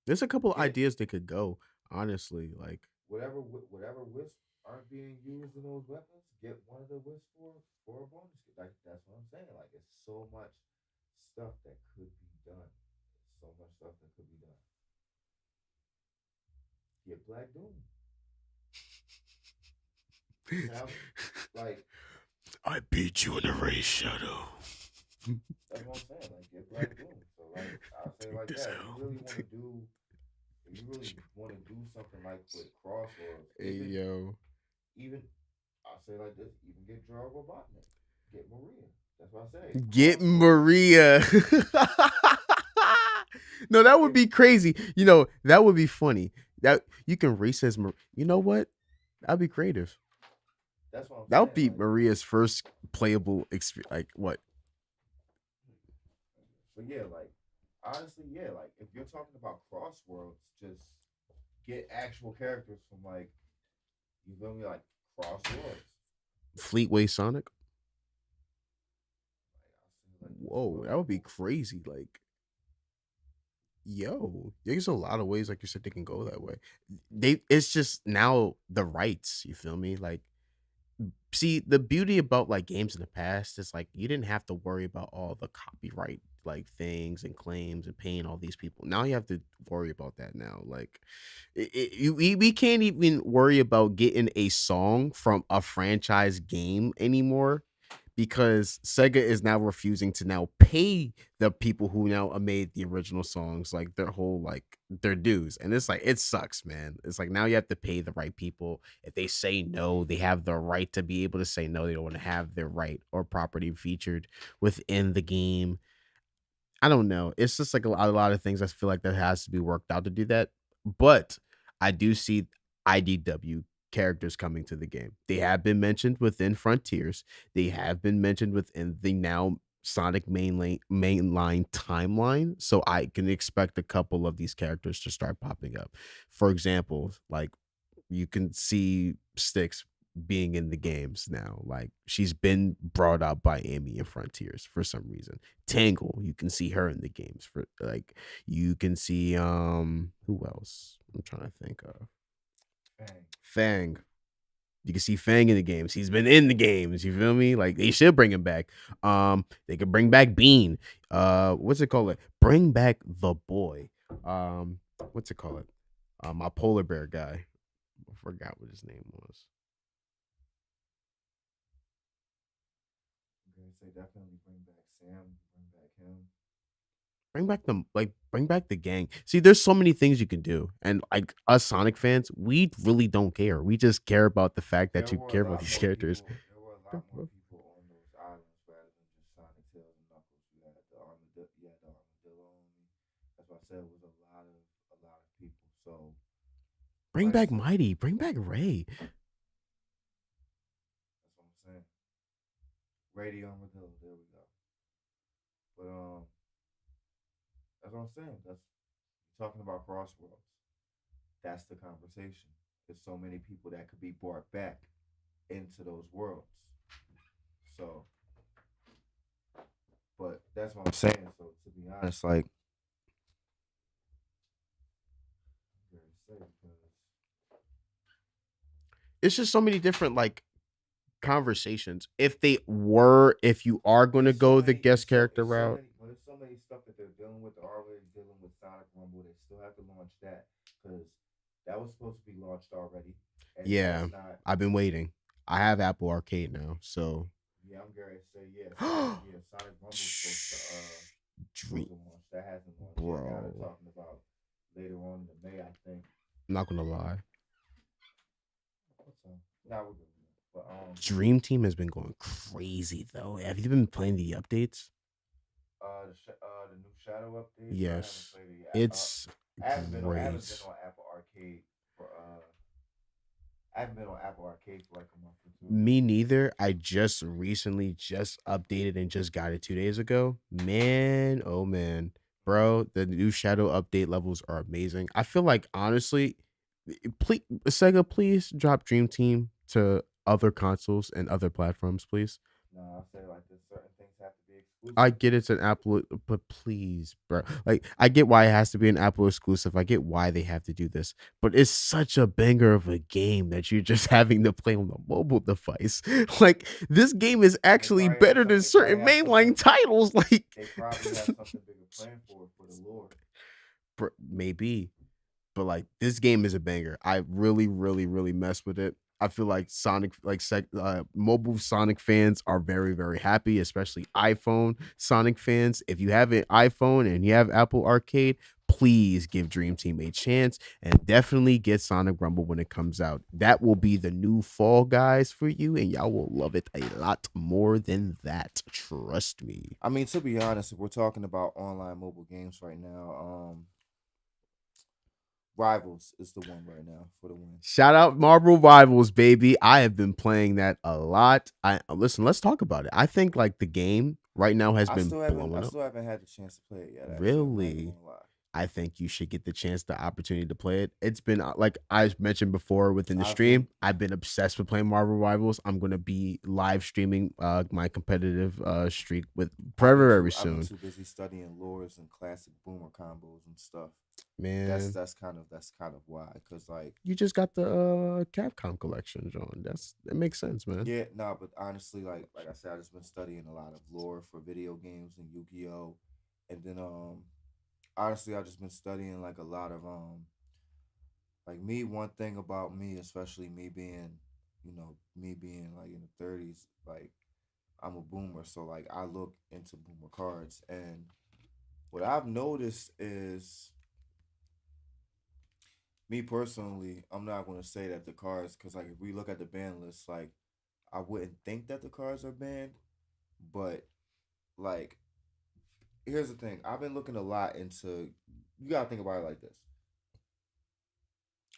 There's a couple of get ideas they could go. Honestly, like whatever wisps aren't being used in those weapons. Get one of the wisps for a bonus. Like that's what I'm saying. Like it's so much stuff that could be done. So much stuff that could be done. Get Black Doom. Have like I beat you in a race, Shadow. that's what I'm saying. Like get Black Doom. So like I'll say Take like this that. out. If you really want to do something like with Crossroads, Hey yo. even I'll say like this, even get Gerald Robotnik, get Maria. That's what I say. Get Crossroads. Maria. No, that would If be crazy. You know, that would be funny. That you can race as You know what? That'd be creative. that's what I'm That would saying. be Like, Maria's first playable experience. Like what? but yeah, like honestly, yeah, like if you're talking about Crossworlds, just get actual characters from like you feel me, like Crossworlds. Fleetway Sonic? Like I'll say like this, Whoa, that would be crazy. Like Yo, there's a lot of ways, like you said, they can go that way. It's just now the rights. You feel me? Like, see, the beauty about like games in the past is like you didn't have to worry about all the copyright like things and claims and paying all these people. Now you have to worry about that now. Like, we can't even worry about getting a song from a franchise game anymore because Sega is now refusing to now pay the people who now made the original songs like their whole like their dues. And it's like it sucks, man. It's like now you have to pay the right people. If they say no, they have the right to be able to say no. They don't want to have their right or property featured within the game. I don't know. It's just like a lot of things I feel like that has to be worked out to do that. But I do see IDW characters coming to the game. They have been mentioned within Frontiers. They have been mentioned within the now Sonic mainline timeline. So I can expect a couple of these characters to start popping up. For example, like you can see Styx being in the games now. Like she's been brought up by Amy in Frontiers for some reason. Tangle, you can see her in the games for like you can see who else? I'm trying to think of Dang. Fang. You can see Fang in the games. He's been in the games. You feel me? Like they should bring him back. They could bring back Bean. What's it called? Bring back the boy. What's it called? My polar bear guy. I forgot what his name was. I'm gonna say definitely bring back Sam, bring back him. Bring back the gang. See, there's so many things you can do. And like us Sonic fans, we really don't care. We just care about the fact that There you were a care about lot these more characters. people. There were a lot more people on those islands rather than just Sonic, Tails, and Knuckles. You had the armadillo only. That's why I said it was a lot of people. So, Bring like I back said, Mighty, bring back Ray. that's what I'm saying. Radio armadillo. There we go. But that's what I'm saying. That's talking about Crossworlds. That's the conversation. There's so many people that could be brought back into those worlds. So, but that's what I'm saying. So to be honest, like very safe because It's just so many different like conversations. If you are gonna it's so go the many, guest character route, it's so many stuff that they're dealing with. They're already dealing with Sonic Rumble. They still have to launch that because that was supposed to be launched already, and yeah, that's not. I've been waiting. I have Apple Arcade now, so Yeah, I'm gonna say yeah. Sonic Rumble is supposed Dream, to launch. That hasn't launched yet. Now they're bro. talking about later on in the May, I think. I'm not gonna lie. What's Now we're good. But Dream Team has been going crazy though. Have you been playing the updates? the new Shadow updates. I haven't Yes. played it yet. It's I haven't been great. on Apple Arcade for I haven't been on Apple Arcade for like a month or two. Me neither. I just recently just updated and just got it 2 days ago. Man, oh man. Bro, the new Shadow update levels are amazing. I feel like honestly, please Sega, please drop Dream Team to other consoles and other platforms, please. No, I say like this certain things have to be I exclusive. get it's an Apple, but please, bro. Like, I get why it has to be an Apple exclusive. I get why they have to do this, but it's such a banger of a game that you're just having to play on the mobile device. Like, this game is actually better than They probably certain have something. mainline titles. Like, They probably have something bigger planned for the lore. maybe, but like this game is a banger. I really, really, really mess with it. I feel like mobile Sonic fans are very, very happy, especially iPhone Sonic fans. If you have an iPhone and you have Apple Arcade, please give Dream Team a chance and definitely get Sonic Rumble when it comes out. That will be the new Fall Guys for you, and y'all will love it a lot more than that. Trust me. I mean, to be honest, if we're talking about online mobile games right now, Rivals is the one right now for the win. Shout out Marvel Rivals, baby. I have been playing that a lot. I listen, let's talk about it. I think like the game right now has been I blowing up. still haven't had the chance to play it yet. Actually, I'm not even Really? gonna lie. I think you should get the chance, the opportunity to play it. It's been like I mentioned before within the I stream, think I've been obsessed with playing Marvel Rivals. I'm gonna be live streaming my competitive streak with very very I've been soon. too busy studying lures and classic boomer combos and stuff. Man, That's kind of why, cause like you just got the Capcom collection, John. That makes sense, man. yeah, nah, but honestly, like I said, I just been studying a lot of lore for video games and Yu-Gi-Oh, and then honestly, I just been studying like a lot of like me. One thing about me, especially me being, me being like in the 30s, like I'm a boomer, so like I look into boomer cards, and what I've noticed is me personally, I'm not going to say that the cards, because like if we look at the ban list, like I wouldn't think that the cards are banned, but like here's the thing: I've been looking a lot into. You gotta think about it like this.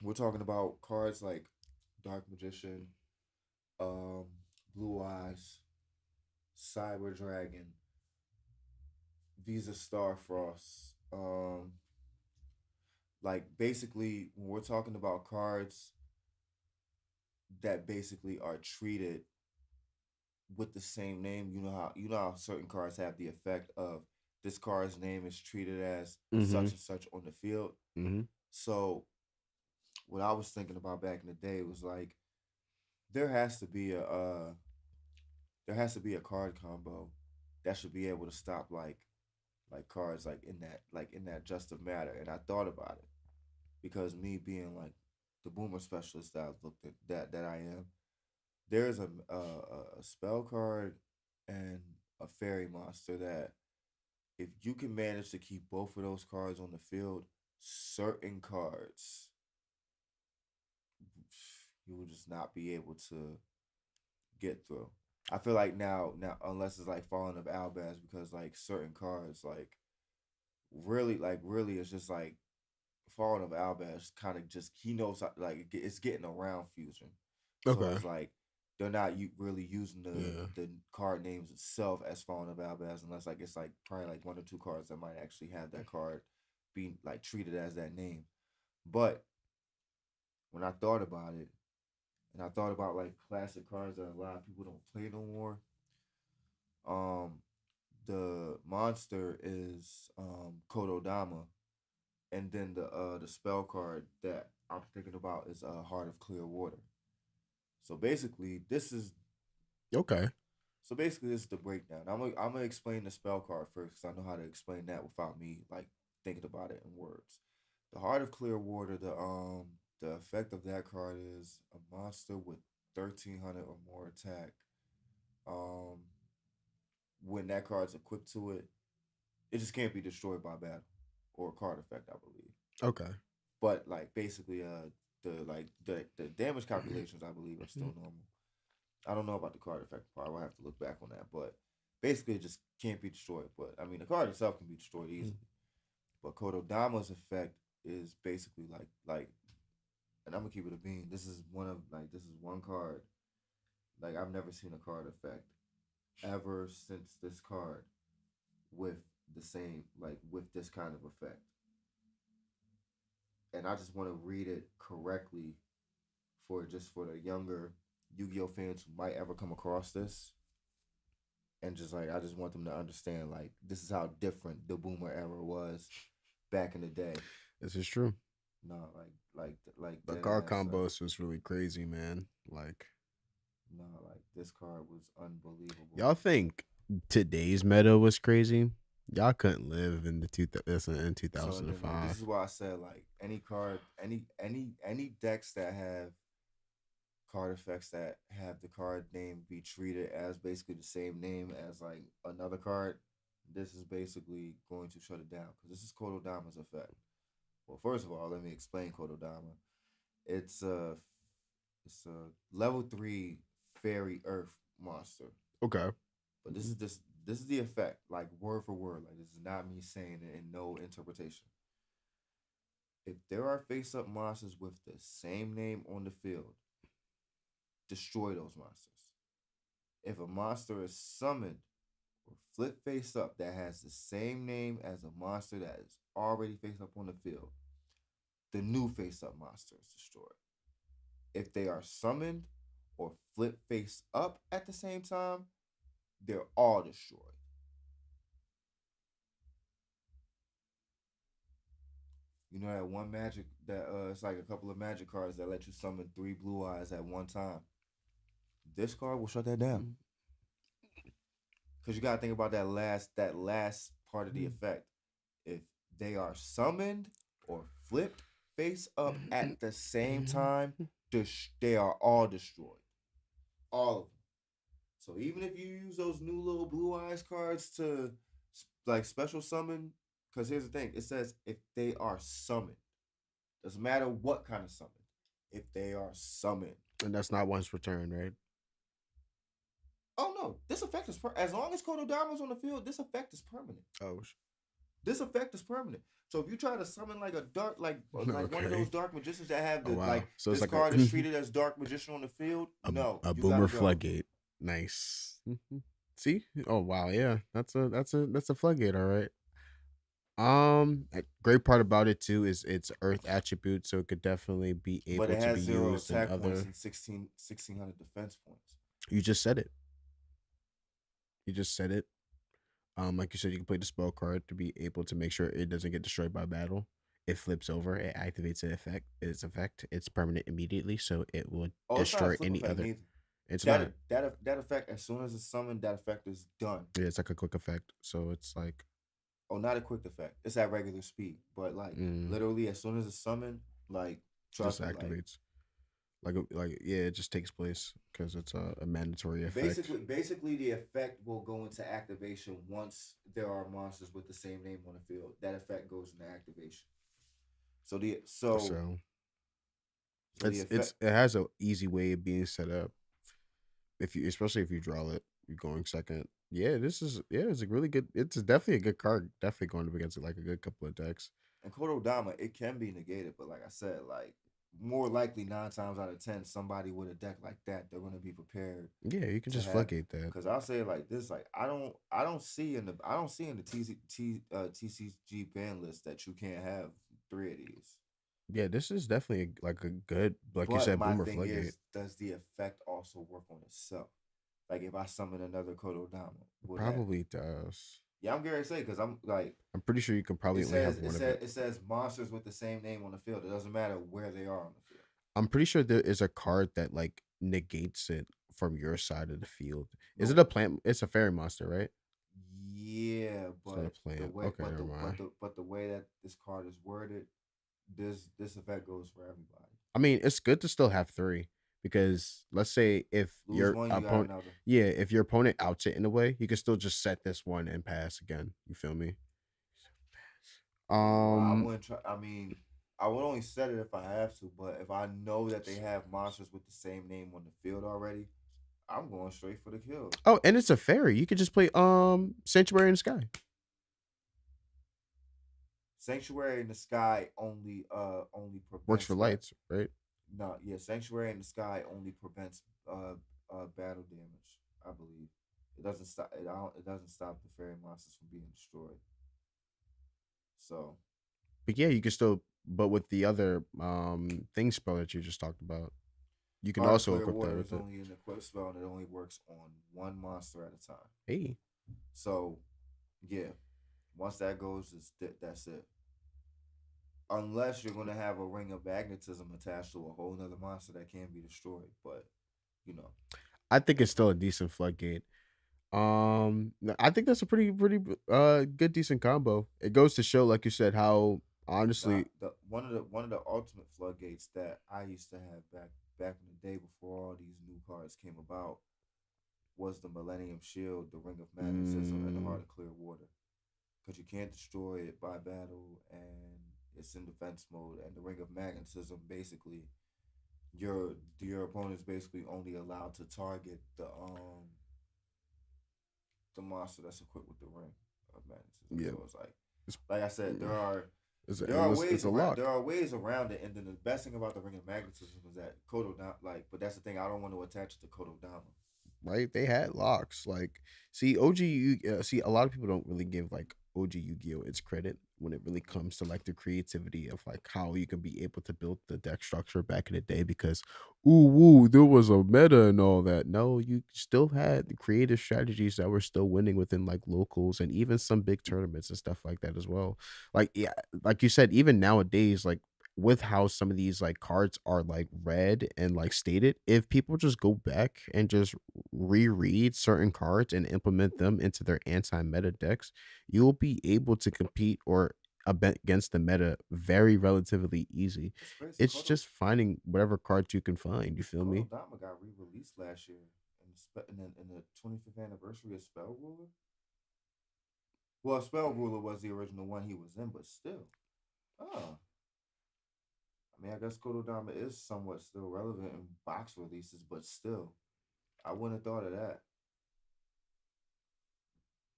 We're talking about cards like Dark Magician, um, Blue Eyes, Cyber Dragon, Visa Starfrost. Like basically, when we're talking about cards that basically are treated with the same name, you know how certain cards have the effect of this card's name is treated as Mm-hmm. such and such on the field. Mm-hmm. So what I was thinking about back in the day was like there has to be a there has to be a card combo that should be able to stop like cards like in that just of matter. And I thought about it because me being like the boomer specialist that I looked at that I am, there's a spell card and a fairy monster that if you can manage to keep both of those cards on the field, certain cards you will just not be able to get through. I feel like now unless it's like Fallen of Albaz because like certain cards like really it's just like Fallen of Albaz kind of just he knows like it's getting around fusion. So Okay. it's like they're not really using Yeah. the card names itself as Fallen of Albaz unless like it's like probably like one or two cards that might actually have that card being like treated as that name. But when I thought about it, and I thought about like classic cards that a lot of people don't play no more. Um, the monster is Kododama, and then the spell card that I'm thinking about is Heart of Clear Water. So basically, Okay. this is the breakdown. I'm gonna explain the spell card first because I know how to explain that without me like thinking about it in words. The Heart of Clear Water, the effect of that card is a monster with 1,300 or more attack. Um, when that card's equipped to it, it just can't be destroyed by battle or a card effect, I believe. Okay. But like basically, the damage calculations, I believe, are still normal. I don't know about the card effect part. I'll have to look back on that. But basically, it just can't be destroyed. But I mean, the card itself can be destroyed easily. But Kododama's effect is basically and I'm gonna keep it a bean. This is one card. Like I've never seen a card effect ever since this card with with this kind of effect. And I just want to read it correctly for the younger Yu-Gi-Oh fans who might ever come across this, and just like I just want them to understand like this is how different the Boomer era was back in the day. This is true. No, like The dead card ass. Like combos was really crazy, man. Like, no, like this card was unbelievable. y'all think today's meta was crazy? Y'all couldn't live in in So and then like this 2005. is why I said like any card, any decks that have card effects that have the card name be treated as basically the same name as like another card, this is basically going to shut it down because this is Kododama's effect. Well, first of all, let me explain Kododama. It's a it's a level 3 fairy earth monster. Okay. But this is the effect, like word for word. Like this is not me saying it and no interpretation. If there are face up monsters with the same name on the field, destroy those monsters. If a monster is summoned or flip face up that has the same name as a monster that is already face up on the field, the new face up monster is destroyed. If they are summoned or flip face up at the same time, they're all destroyed. You know that one magic that it's like a couple of magic cards that let you summon three blue eyes at one time. This card will shut that down. Because you gotta think about that last part of the effect. If they are summoned or flipped face up at the same time, they are all destroyed. All of them. So even if you use those new little blue eyes cards to like special summon, because here's the thing, it says if they are summoned. Doesn't matter what kind of summon. If they are summoned. And that's not once returned, right? Oh no, this effect is as long as Kododama's on the field, this effect is permanent. Oh, This effect is permanent. So if you try to summon like a dark, like one of okay. those dark magicians that have the Oh, wow. like So this it's like card is treated as dark magician on the field, no, a you boomer gotta go. floodgate. Nice. See? Oh wow, yeah. That's a floodgate, all right. A great part about it too is its earth attribute, so it could definitely be But able it to be has zero used in attack points other. and 1,600 defense points. You just said it. You just said it. Like you said, you can play the spell card to be able to make sure it doesn't get destroyed by battle. It flips over, it activates its effect. It's permanent immediately, so it will Oh, it's not a destroy flip any effect other. neither. It's not. That effect, as soon as it's summoned, that effect is done. Yeah, it's like a quick effect, so it's like Oh, not a quick effect. It's at regular speed, but like literally, as soon as it's summoned, like just trust me, like activates. Like yeah, it just takes place because it's a mandatory effect. basically, the effect will go into activation once there are monsters with the same name on the field. That effect goes into activation. So the so So so the effect. it has a easy way of being set up. If you especially if you draw it, you're going second. Yeah, it's a really good. It's definitely a good card. Definitely going up against like a good couple of decks. And Kododama, it can be negated, but like I said, like more likely 9 times out of 10, somebody with a deck like that, they're gonna be prepared Yeah, you can to just have. floodgate that. Because I'll say it like this: like I don't see in the TCG ban list that you can't have three of these. Yeah, this is definitely like a good, like you But said, my boomer thing floodgate. is, does the effect also work on itself? Like if I summon another Kododama, will that? Probably does. Yeah, I'm gonna say because I'm like I'm pretty sure you can probably only have one of it. it says monsters with the same name on the field. It doesn't matter where they are on the field. I'm pretty sure there is a card that like negates it from your side of the field. Is No, it a plant? It's a fairy monster, right? yeah, It's not a but the plant. way Okay, never mind. but the way that this card is worded, this effect goes for everybody. I mean, it's good to still have three because let's say if Lose your one, you got opponent, another. yeah, if your opponent outs it in a way, you can still just set this one and pass again. You feel me? Yeah, well, I Um. wouldn't try. I mean, I would only set it if I have to, but if I know that they have monsters with the same name on the field already, I'm going straight for the kill. Oh, and it's a fairy. You could just play Sanctuary in the Sky. Sanctuary in the Sky only Works for prevents lights, right? no, yeah, Sanctuary in the Sky only prevents battle damage, I believe. It doesn't stop it doesn't stop the fairy monsters from being destroyed. So But yeah, you can still. But with the other thing spell that you just talked about, you can Heart of also Clear equip that Water with is it. only an equip spell and it only works on one monster at a time. Hey, So yeah, once that goes, that's it. Unless you're gonna have a ring of magnetism attached to a whole nother monster that can be destroyed. But you know, I think it's still a decent floodgate. I think that's a pretty good decent combo. It goes to show, like you said, how nah, honestly, the one of the ultimate floodgates that I used to have back in the day before all these new cards came about was the Millennium Shield, the Ring of Magnetism, and the mm, Heart of Clear Water. Because you can't destroy it by battle, and it's in defense mode. And the Ring of Magnetism, basically, your opponent's basically only allowed to target the monster that's equipped with the Ring of Magnetism. yeah, So it's it's like I said, mm, it's there are it's ways a around lock. it, and then the best thing about the Ring of Magnetism is that Kodo not like, but that's the thing, I don't want to attach it to Kododama. right? They had locks. Like, see, OG, see, a lot of people don't really give like OG Yu-Gi-Oh its credit when it really comes to like the creativity of like how you can be able to build the deck structure back in the day. Because, ooh, woo, there was a meta and all that. No, you still had the creative strategies that were still winning within like locals and even some big tournaments and stuff like that as well. Like, yeah, like you said, even nowadays, like with how some of these like cards are like read and like stated, if people just go back and just reread certain cards and implement them into their anti-meta decks, you'll be able to compete or against the meta very relatively easy. That's crazy. It's just finding whatever cards you can find. You feel me? Kododama got re-released last year in the 25th anniversary of Spell Ruler. Well, Spell Ruler was the original one he was in, but still. Oh, I mean, I guess Kododama is somewhat still relevant in box releases, but still, I wouldn't have thought of that.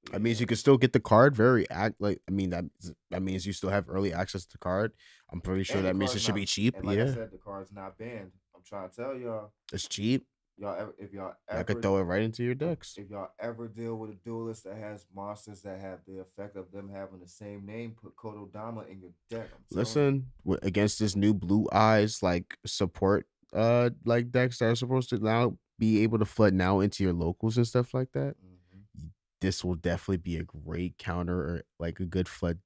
But That means yeah, you can still get the card very act like I mean that means you still have early access to the card. I'm pretty sure and the that means it card's should not, be cheap. and like I Yeah, said, the card's not banned. I'm trying to tell y'all, it's cheap. if y'all I could ever throw it right into your decks. if y'all ever deal with a duelist that has monsters that have the effect of them having the same name, put Kododama in your deck. I'm telling you. Listen, against this new blue eyes like support like decks that are supposed to now be able to flood now into your locals and stuff like that, Hmm. this will definitely be a great counter or like a good flood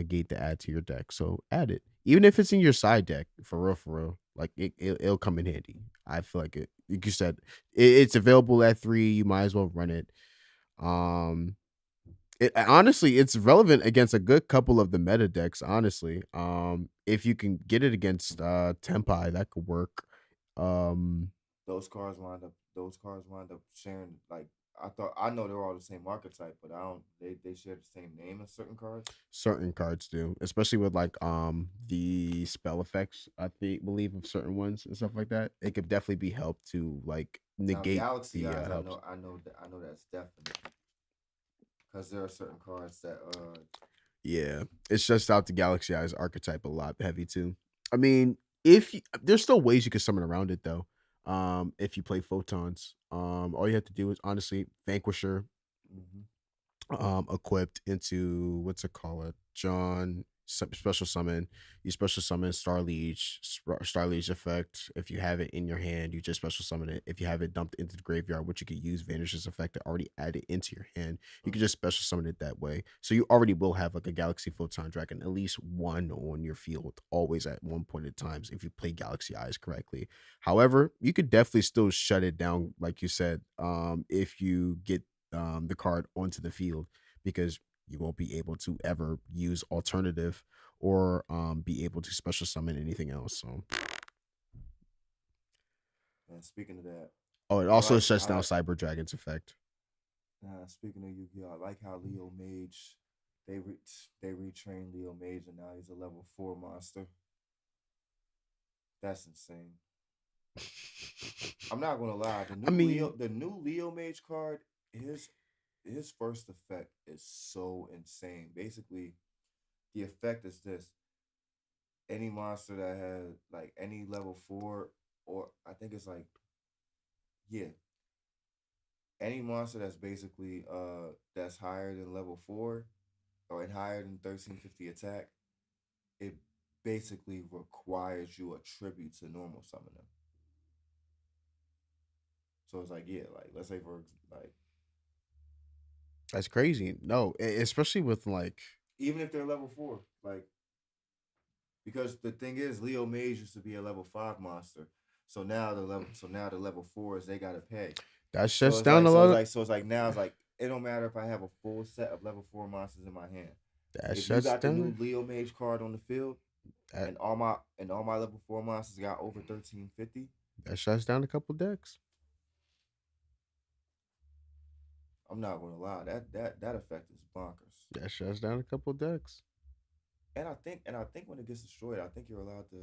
gate to add to your deck. So add it. Even if it's in your side deck, for real, for real. Like it'll come in handy. I feel like it like you said, it's available at 3. You might as well run it. Um it honestly, it's relevant against a good couple of the meta decks, honestly. If you can get it against Tempai, that could work. Um Those cards wind up sharing like I know they're all the same archetype, but I don't they share the same name in certain cards. Certain cards do, especially with like the spell effects, I think believe of certain ones and stuff like that. It could definitely be helped to like Now negate Galaxy the Eyes, helps. I know that's definite because there are certain cards that Yeah, it's just out the Galaxy Eyes archetype a lot heavy too. I mean, if you, there's still ways you can summon around it though. If you play photons, all you have to do is honestly Vanquisher mhm, equipped into what's it called? John special summon. You special summon Star Leech effect. If you have it in your hand, you just special summon it. If you have it dumped into the graveyard, which you could use Vanish's effect to already add it into your hand, you can mhm. just special summon it that way. So you already will have like a Galaxy Photon Dragon, at least one on your field, always at one point in times if you play Galaxy Eyes correctly. However, you could definitely still shut it down, like you said, if you get the card onto the field because you won't be able to ever use alternative or be able to special summon anything else. So, And speaking of that, oh, it I also like shuts I down like Cyber Dragon's effect. speaking of Yu-Gi-Oh, I like how Leo Mage they re- they retrained Leo Mage and now he's a level 4 monster. That's insane. I'm not gonna lie. I mean, The new Leo Mage card, his his first effect is so insane. Basically, the effect is this: any monster that has like any level 4, or I think it's like yeah, any monster that's basically that's higher than level 4 or and higher than 1350 attack, it basically requires you a tribute to normal summon them. So it's like yeah, like let's say for like that's crazy. No, especially with like even if they're level 4, like because the thing is, Leo Mage used to be a level 5 monster. So now the level 4s they gotta pay. that shuts down a lot of So it's like now it's like it don't matter if I have a full set of level 4 monsters in my hand. that If you shuts got the new down Leo Mage card on the field that and all my level 4 monsters got over 1350, that shuts down a couple decks. I'm not gonna lie, that effect is bonkers. That shuts down a couple decks. And I think when it gets destroyed, I think you're allowed to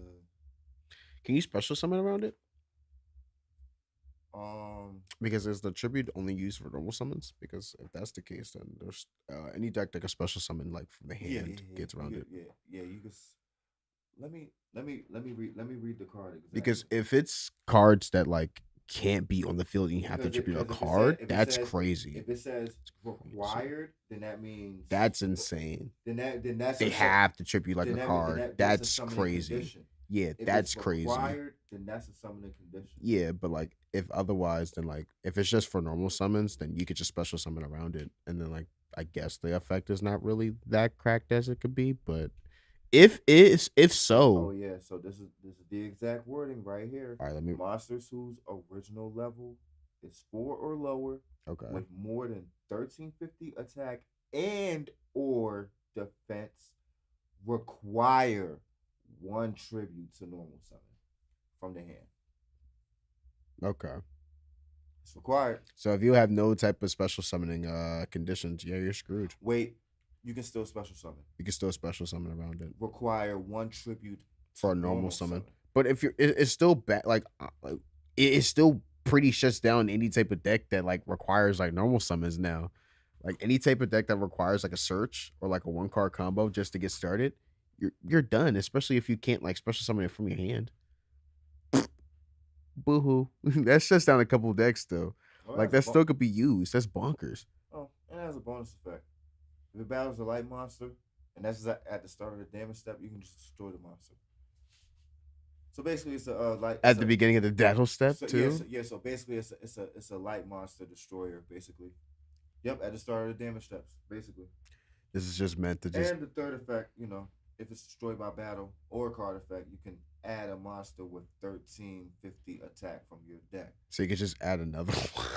Can you special summon around it? um Because is the tribute only used for normal summons? Because if that's the case, then there's any deck that can special summon like from the hand yeah. gets around it. You can let me read the card Because exactly. if it's cards that like can't be on the field and you have to attribute a because card, that's crazy. if it says Crazy. required, then that means That's insane. then that's They a have to tribute like a then card. that's a That's summoning crazy. condition. Yeah, If it's that's crazy. required, then that's a summoning condition. Yeah, but like if otherwise, then like if it's just for normal summons, then you could just special summon around it, and then like I guess the effect is not really that cracked as it could be. But if Oh so, yeah, so this is the exact wording right here. all right, let me. Monsters whose original level is 4 or lower Okay, with more than 1350 attack and or defense require one tribute to normal summon from the hand. okay. It's required. So if you have no type of special summoning conditions, yeah, you're screwed. Wait, you can still special summon. You can still special summon around it Require one tribute for to a normal normal summon. summon. But if you're, it's still bad. Like it's still pretty shuts down any type of deck that like requires like normal summons now. Like any type of deck that requires like a search or like a one card combo just to get started, you're done. Especially if you can't like special summon it from your hand. Boohoo. That shuts down a couple decks though. Oh, Like that still could be used. That's bonkers. oh, and it has a bonus effect. If it battles a light monster, and that's at the start of the damage step, you can just destroy the monster. So basically, it's a light. At the beginning of the battle step So, too. yeah. So basically, it's a light monster destroyer. Basically, yep. At the start of the damage steps, basically. This is just meant to just And the third effect, if it's destroyed by battle or card effect, you can add a monster with 1350 attack from your deck, so you can just add another one.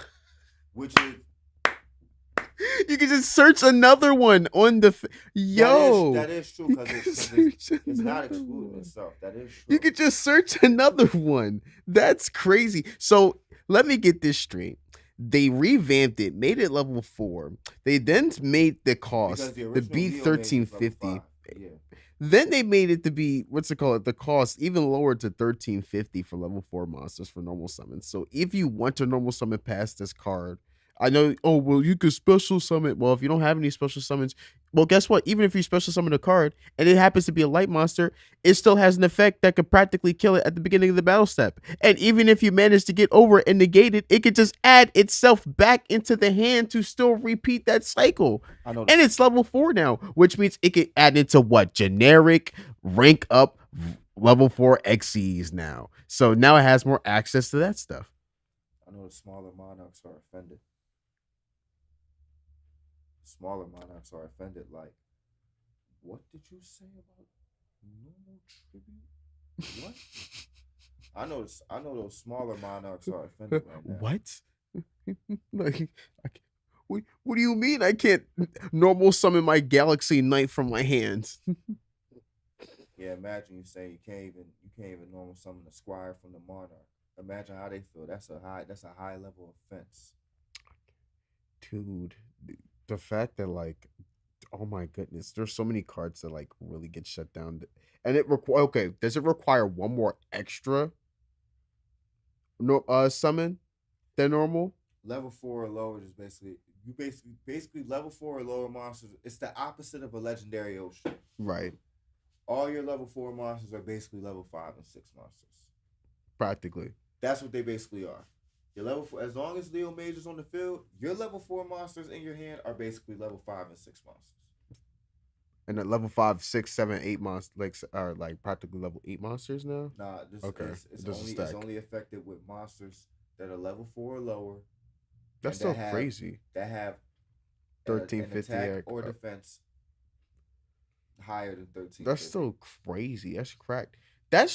which is You can just search another one on the yo. that is true You because can it's not another excluding one. itself. That is You true. could just search another one. That's crazy. So let me get this straight. They revamped it, made it level 4. They then made the Because cost the to original be Neo mage was level 1350. 5. Yeah. Then they made it to be what's it called? The cost even lower to 1350 for level 4 monsters for normal summons. So if you want to normal summon past this card, I know, oh well, you could special summon. Well, if you don't have any special summons, well, guess what? Even if you special summon a card and it happens to be a light monster, it still has an effect that could practically kill it at the beginning of the battle step. And even if you manage to get over and negate it, it could just add itself back into the hand to still repeat that cycle. I know. And it's level 4 now, which means it can add into what? Generic rank up level 4 XCs now. So now it has more access to that stuff. I know the smaller monarchs are offended. Smaller monarchs are offended. Like, what did you say about normal tribute? What? I know. I know those smaller monarchs are offended right now. What? Like, what do you mean I can't normal summon my Galaxy Knight from my hands? Yeah, imagine you say you can't even normal summon the squire from the monarch. Imagine how they feel. That's a high level offense. Dude, the fact that like, oh my goodness, there's so many cards that like really get shut down, and it require okay. Does it require one more extra no summon than normal? Level 4 or lower is basically level 4 or lower monsters. It's the opposite of a legendary ocean. Right, All your level 4 monsters are basically level 5 and 6 monsters. practically. That's what they basically are. Your level 4, as long as Leo Mage is on the field, your level 4 monsters in your hand are basically level 5 and 6 monsters. And at level 5, 6, 7, 8 monsters like are like practically level 8 monsters now. Nah, this Okay, it's only affected with monsters that are level 4 or lower. That's and so crazy. That have 1350 an attack or defense higher than 13. That's still crazy. That's cracked. That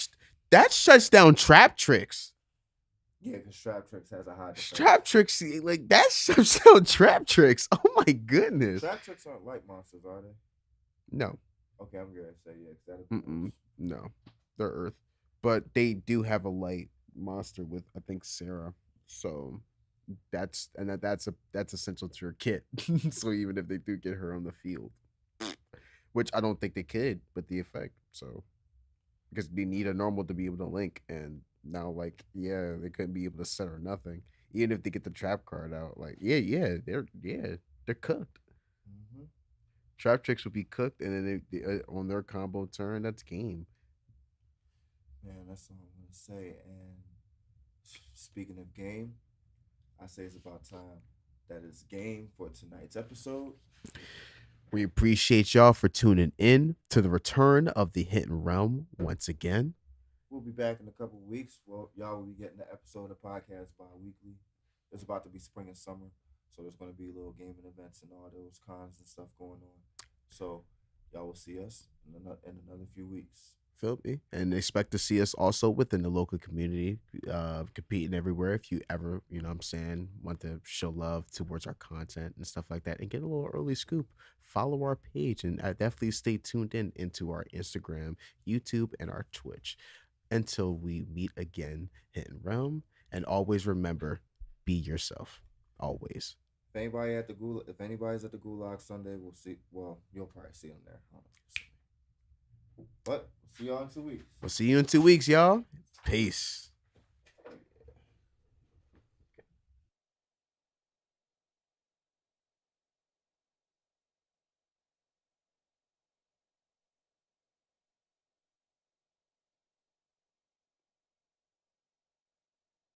shuts down trap tricks. Yeah, because Trap Tricks has a high defense. Trap tricks, like that shuts down trap tricks. Oh my goodness. Trap Tricks aren't light monsters, are they? No. Okay, I'm gonna say yeah. That'd be No. They're Earth, but they do have a light monster with I think Sarah. So that's essential to her kit. So even if they do get her on the field, which I don't think they could with the effect. So because they need a normal to be able to link, and now like yeah, they couldn't be able to set or nothing. Even if they get the trap card out, like they're cooked. Mm-hmm. Trap tricks would be cooked, and then on their combo turn, that's game. Man, that's all I'm gonna say. And speaking of game, I say it's about time that is game for tonight's episode. We appreciate y'all for tuning in to the return of the Hidden Realm once again. We'll be back in a couple of weeks. Well, y'all will be getting the episode of podcast bi-weekly. It's about to be spring and summer, so there's going to be little gaming events and all those cons and stuff going on. So y'all will see us in another few weeks. Feel me? And expect to see us also within the local community, competing everywhere. If you ever, what I'm saying, want to show love towards our content and stuff like that and get a little early scoop, follow our page and definitely stay tuned in into our Instagram, YouTube, and our Twitch. Until we meet again, Hidden Realm. And always remember, be yourself. Always. If anybody's at the Gulag Sunday, we'll see. Well, you'll probably see them there. I don't know if you'll see me. But we'll see y'all in 2 weeks. We'll see you in 2 weeks, y'all. Peace.